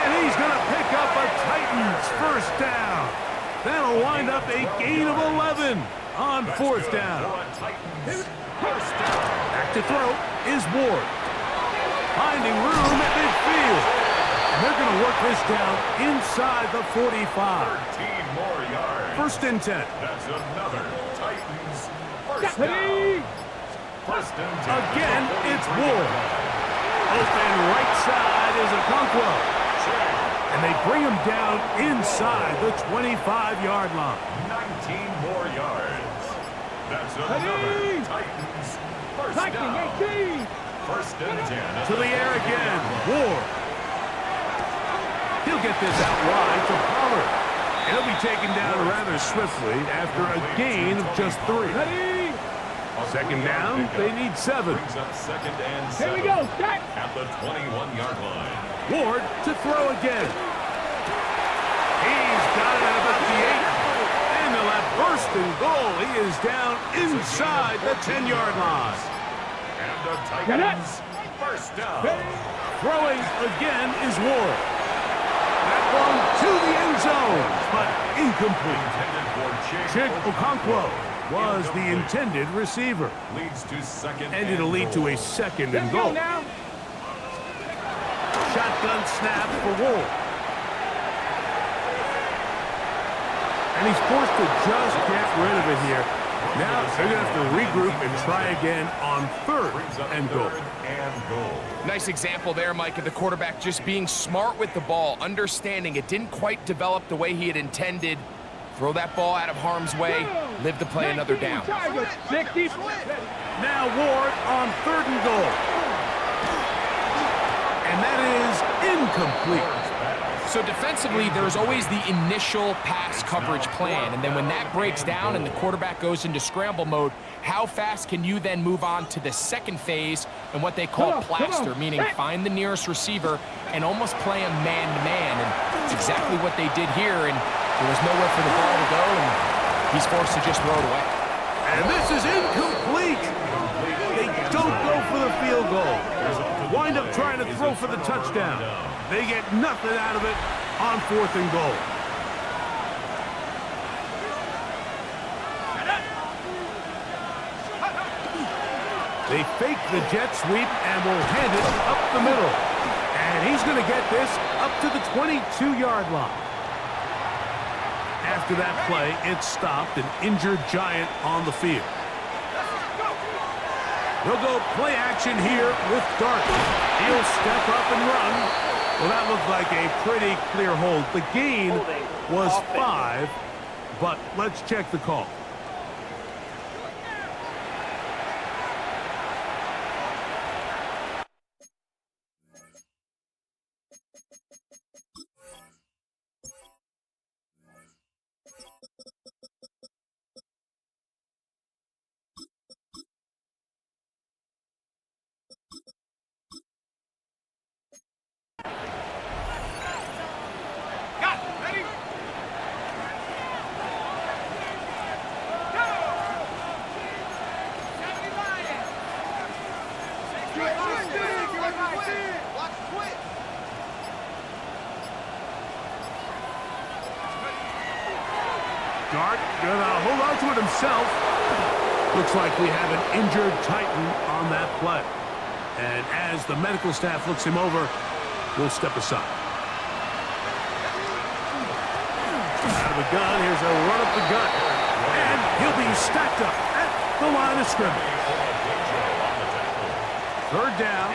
And he's going to pick up a Titans first down. That'll wind up a gain of 11 on fourth down. Back to throw is Ward. Finding room at midfield. And they're going to work this down inside the 45. 13 more yards. First and 10. That's another Titans first down. First and 10. Again, it's Ward. Open right side is Okonkwo. And they bring him down inside the 25-yard line. 19 more yards. That's another Titans first down. First and 10. To the air again. Ward. He'll get this out wide to Pollard. And he'll be taken down rather swiftly after a gain of just 3. Second down, they need 7. Brings up 2nd and 7. Here we go, set. At the 21-yard line. Ward to throw again. He's got it at about the 8. And they'll have first and goal. He is down inside the 10-yard line. And the Titans first down. Throwing again is Ward. That one to the end zone, but incomplete. Intended for Chick Okonkwo was the intended receiver. Leads to 2nd And it'll lead to a second and goal. Shotgun snap for Ward. And he's forced to just get rid of it here. Now they're going to have to regroup and try again on third and goal. Nice example there, Mike, of the quarterback just being smart with the ball, understanding it didn't quite develop the way he had intended. Throw that ball out of harm's way, live to play another down. Now Ward on third and goal. And that is incomplete. So defensively, there's always the initial pass coverage plan, and then when that breaks down and the quarterback goes into scramble mode, how fast can you then move on to the second phase and what they call plaster, meaning find the nearest receiver and almost play him man-to-man, and it's exactly what they did here, and there was nowhere for the ball to go, and he's forced to just throw it away. And this is incomplete. They don't go for the field goal. Wind up trying to throw for the touchdown. They get nothing out of it on fourth and goal. They fake the jet sweep and will hand it up the middle. And he's going to get this up to the 22-yard line. After that play, it stopped an injured Giant on the field. They'll go play action here with Dart. He'll step up and run. Well, that looked like a pretty clear hold. The gain was 5, but let's check the call. Dart gonna hold on to it himself. Looks like we have an injured Titan on that play. And as the medical staff looks him over, we'll step aside. Out of the gun, here's a run up the gut. And he'll be stacked up at the line of scrimmage. Third down,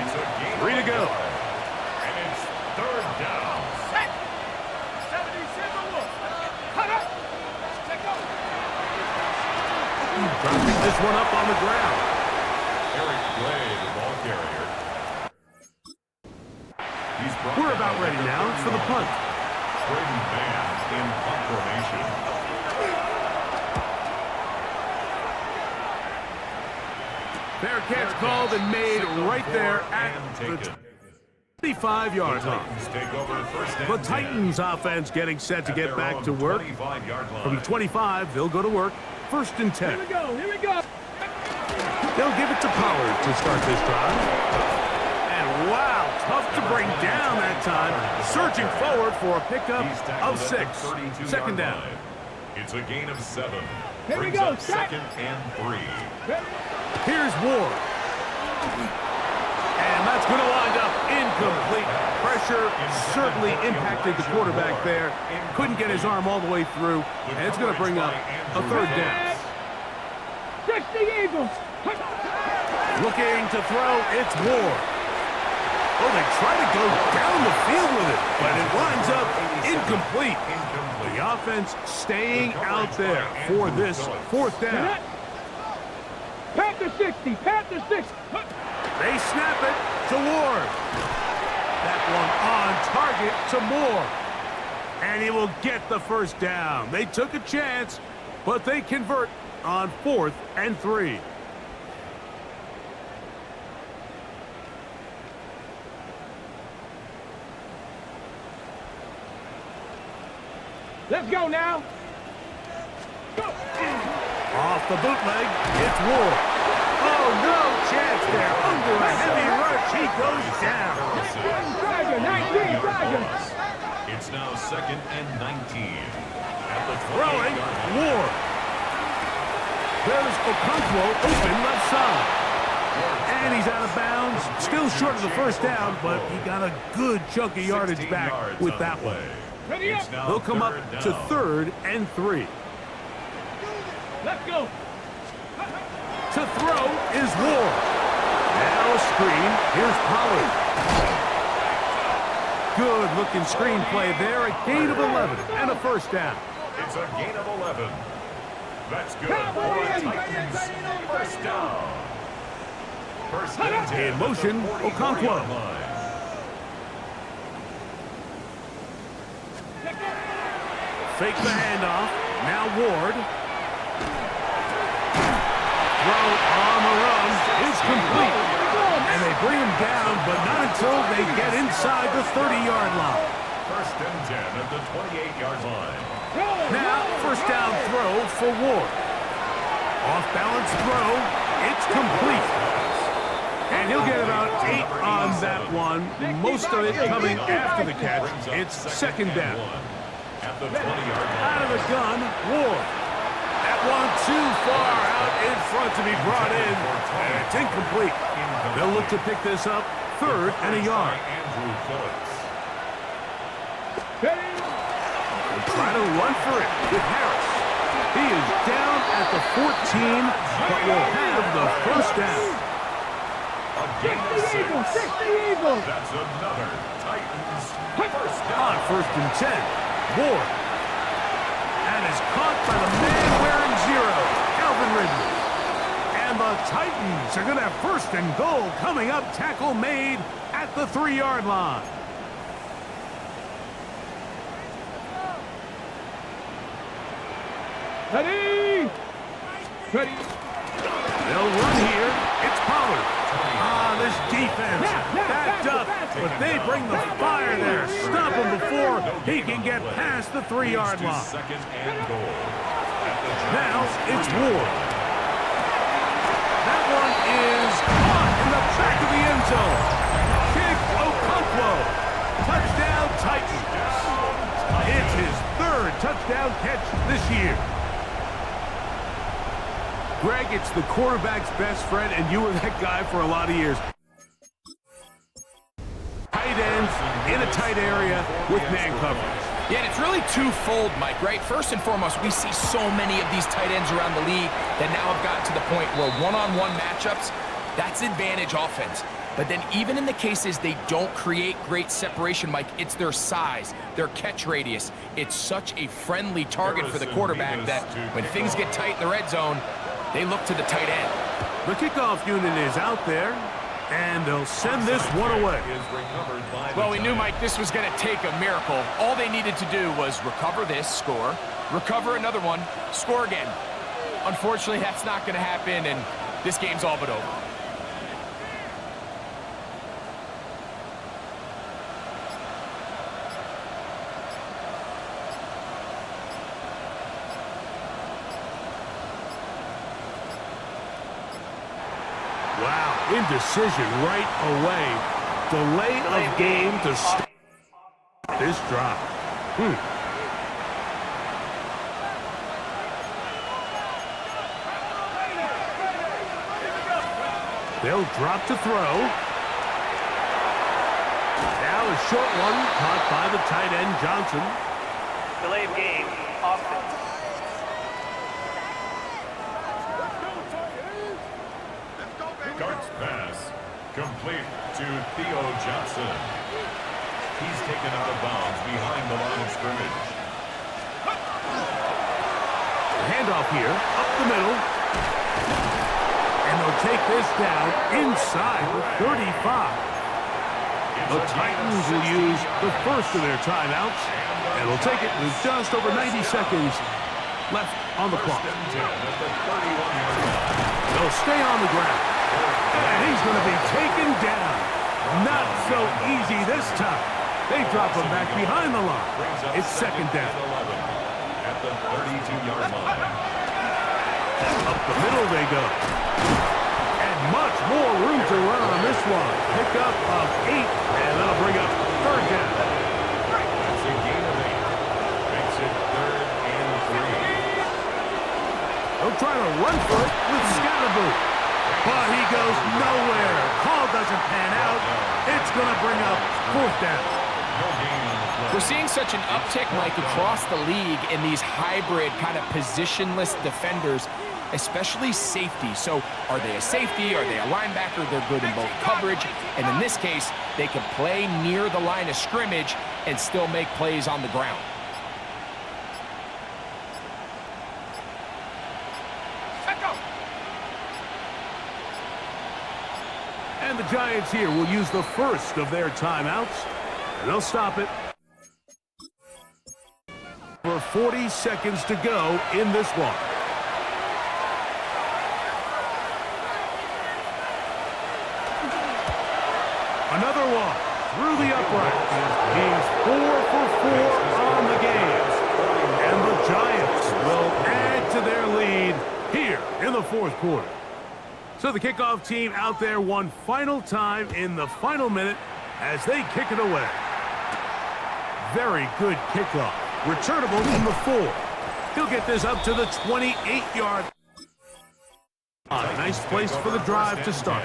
3 to go. And it's third down. Dropping this one up on the ground. Eric Gray, the ball carrier. We're about ready now for the punt. Braden Mann in punt formation. Fair catch called and made right there at the 25-yard line. The Titans offense getting set to get back to work. From the 25, they'll go to work. First and 10. Here we go, here we go. They'll give it to Pollard to start this drive. And wow, tough to bring down that time. Surging forward for a pickup of 6. Second down. It's a gain of 7. Here we Brings go, up second and 3. Here's Ward. And that's going to wind up incomplete. Pressure certainly impacted the quarterback there. Couldn't get his arm all the way through. And it's going to bring up a third down. 60 Eagles. Looking to throw, it's Ward. Oh, they try to go down the field with it, but it winds up incomplete. The offense staying out there for this fourth down. Panther 60, Panther 60. They snap it to Ward. That one on target to Moore. And he will get the first down. They took a chance, but they convert on 4th and 3. Let's go now. Go. Off the bootleg, it's Ward. Oh, no chance there. Under a heavy rush, he goes down. 19 Tigers. It's now second and 19. At the Throwing, Ward. There's Okonkwo open left side. And he's out of bounds. Still short of the first down, but he got a good chunk of yardage back with that one. They'll come up to 3rd and 3. Let's go. To throw is Ward. Now a screen. Here's Pollard. Good looking screen play there. A gain of 11 and a first down. It's a gain of 11. That's good for Titans. First down. First and 10. In motion, Okonkwo. Fake the handoff. Now Ward. Throw on the run is complete. And they bring him down, but not until they get inside the 30-yard line. First and 10 at the 28-yard line. Now, first down throw for Ward. Off-balance throw. It's complete. And he'll get about 8 on that one. Most of it coming after the catch. It's second down. At the 20-yard line. Out of the gun, Ward. That one too far out in front to be brought in. And it's incomplete. They'll look to pick this up 3rd and a yard. Andrew Phillips. They'll try to run for it with Harris. He is down at the 14, but will have the first down. A gain of 6. 60 Eagles. That's another Titans first down. On 1st and 10, Ward. And is caught by the man wearing 0, Calvin Ridley. And the Titans are going to have 1st and goal coming up. Tackle made at the 3-yard line. Ready. Ready. They'll run here. It's Pollard. This defense backed up, but they bring the fire there. Stop him before he can get past the 3-yard line. Second and goal. Now it's Ward. That one is caught in the back of the end zone. Kick Okonkwo. Touchdown Titans. It's his 3rd touchdown catch this year. Greg, it's the quarterback's best friend, and you were that guy for a lot of years. Tight ends in a tight area with man coverage. Yeah, and it's really twofold, Mike, right? First and foremost, we see so many of these tight ends around the league that now have gotten to the point where one-on-one matchups, that's advantage offense. But then even in the cases they don't create great separation, Mike, it's their size, their catch radius. It's such a friendly target for the quarterback that when things get tight in the red zone, they look to the tight end. The kickoff unit is out there, and they'll send this one away. Well, we knew, Mike, this was going to take a miracle. All they needed to do was recover this, score, recover another one, score again. Unfortunately, that's not going to happen, and this game's all but over. Wow, indecision right away. Delay of game to start this drive. They'll drop to throw. Now a short one caught by the tight end, Johnson. Delay of game, offense. Darts pass, complete to Theo Johnson. He's taken out of bounds behind the line of scrimmage. Handoff here, up the middle. And they'll take this down inside the 35. The Titans will use the first of their timeouts, and will take it with just over 90 seconds left on the clock. They'll stay on the ground. And he's going to be taken down. Not so easy this time. They drop him back behind the line. It's second down. At the 32-yard line. Up the middle they go. And much more room to run on this one. Pickup of 8, and that'll bring up third down. That's a gain of 8. Makes it 3rd and 3. They'll try to run for it with Scatterboot. But he goes nowhere. Call doesn't pan out. It's going to bring up fourth down. We're seeing such an uptick, Mike, across the league in these hybrid kind of positionless defenders, especially safety. So are they a safety? Are they a linebacker? They're good in both coverage. And in this case, they can play near the line of scrimmage and still make plays on the ground. And the Giants here will use the first of their timeouts, and they'll stop it. For 40 seconds to go in this one. Another one through the uprights. He's 4 for 4 on the game. And the Giants will add to their lead here in the fourth quarter. So the kickoff team out there one final time in the final minute as they kick it away. Very good kickoff. Returnable from the 4. He'll get this up to the 28-yard. Nice place for the drive to start.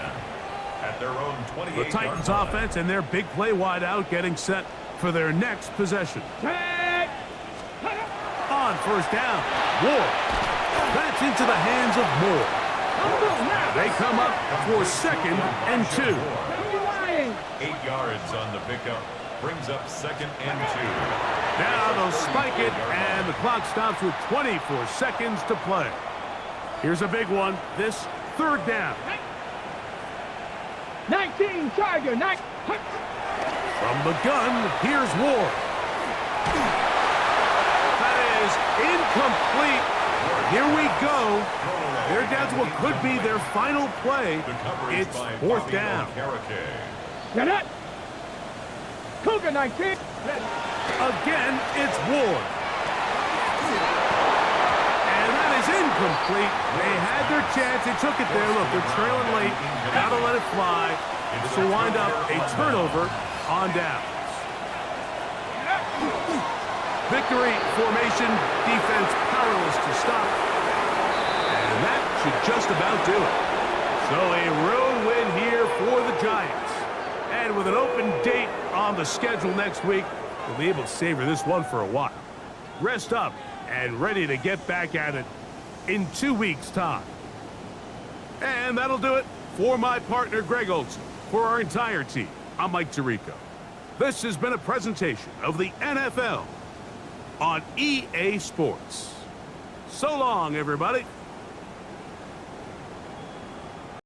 At their own 28-yard The Titans line. offense and their big play wide out getting set for their next possession. On first down, Ward. That's into the hands of Moore. They come up for 2nd and 2. 8 yards on the pickup. Brings up 2nd and 2. Now they'll spike it, and the clock stops with 24 seconds to play. Here's a big one. This 3rd down. 19 Charger, 9. From the gun, here's Ward. That is incomplete. Here we go. They're down to what could be their final play. It's 4th down. Get it. Cougar 19. Again, it's Ward. And that is incomplete. They had their chance. They took it there. Look, they're trailing late. Got to let it fly. This will wind up a turnover on downs. Victory formation. Defense powerless to stop. And that should just about do it. So a road win here for the Giants. And with an open date on the schedule next week, we'll be able to savor this one for a while. Rest up and ready to get back at it in 2 weeks' time. And that'll do it for my partner, Greg Olson. For our entire team, I'm Mike Tirico. This has been a presentation of the NFL on EA Sports. So long, everybody.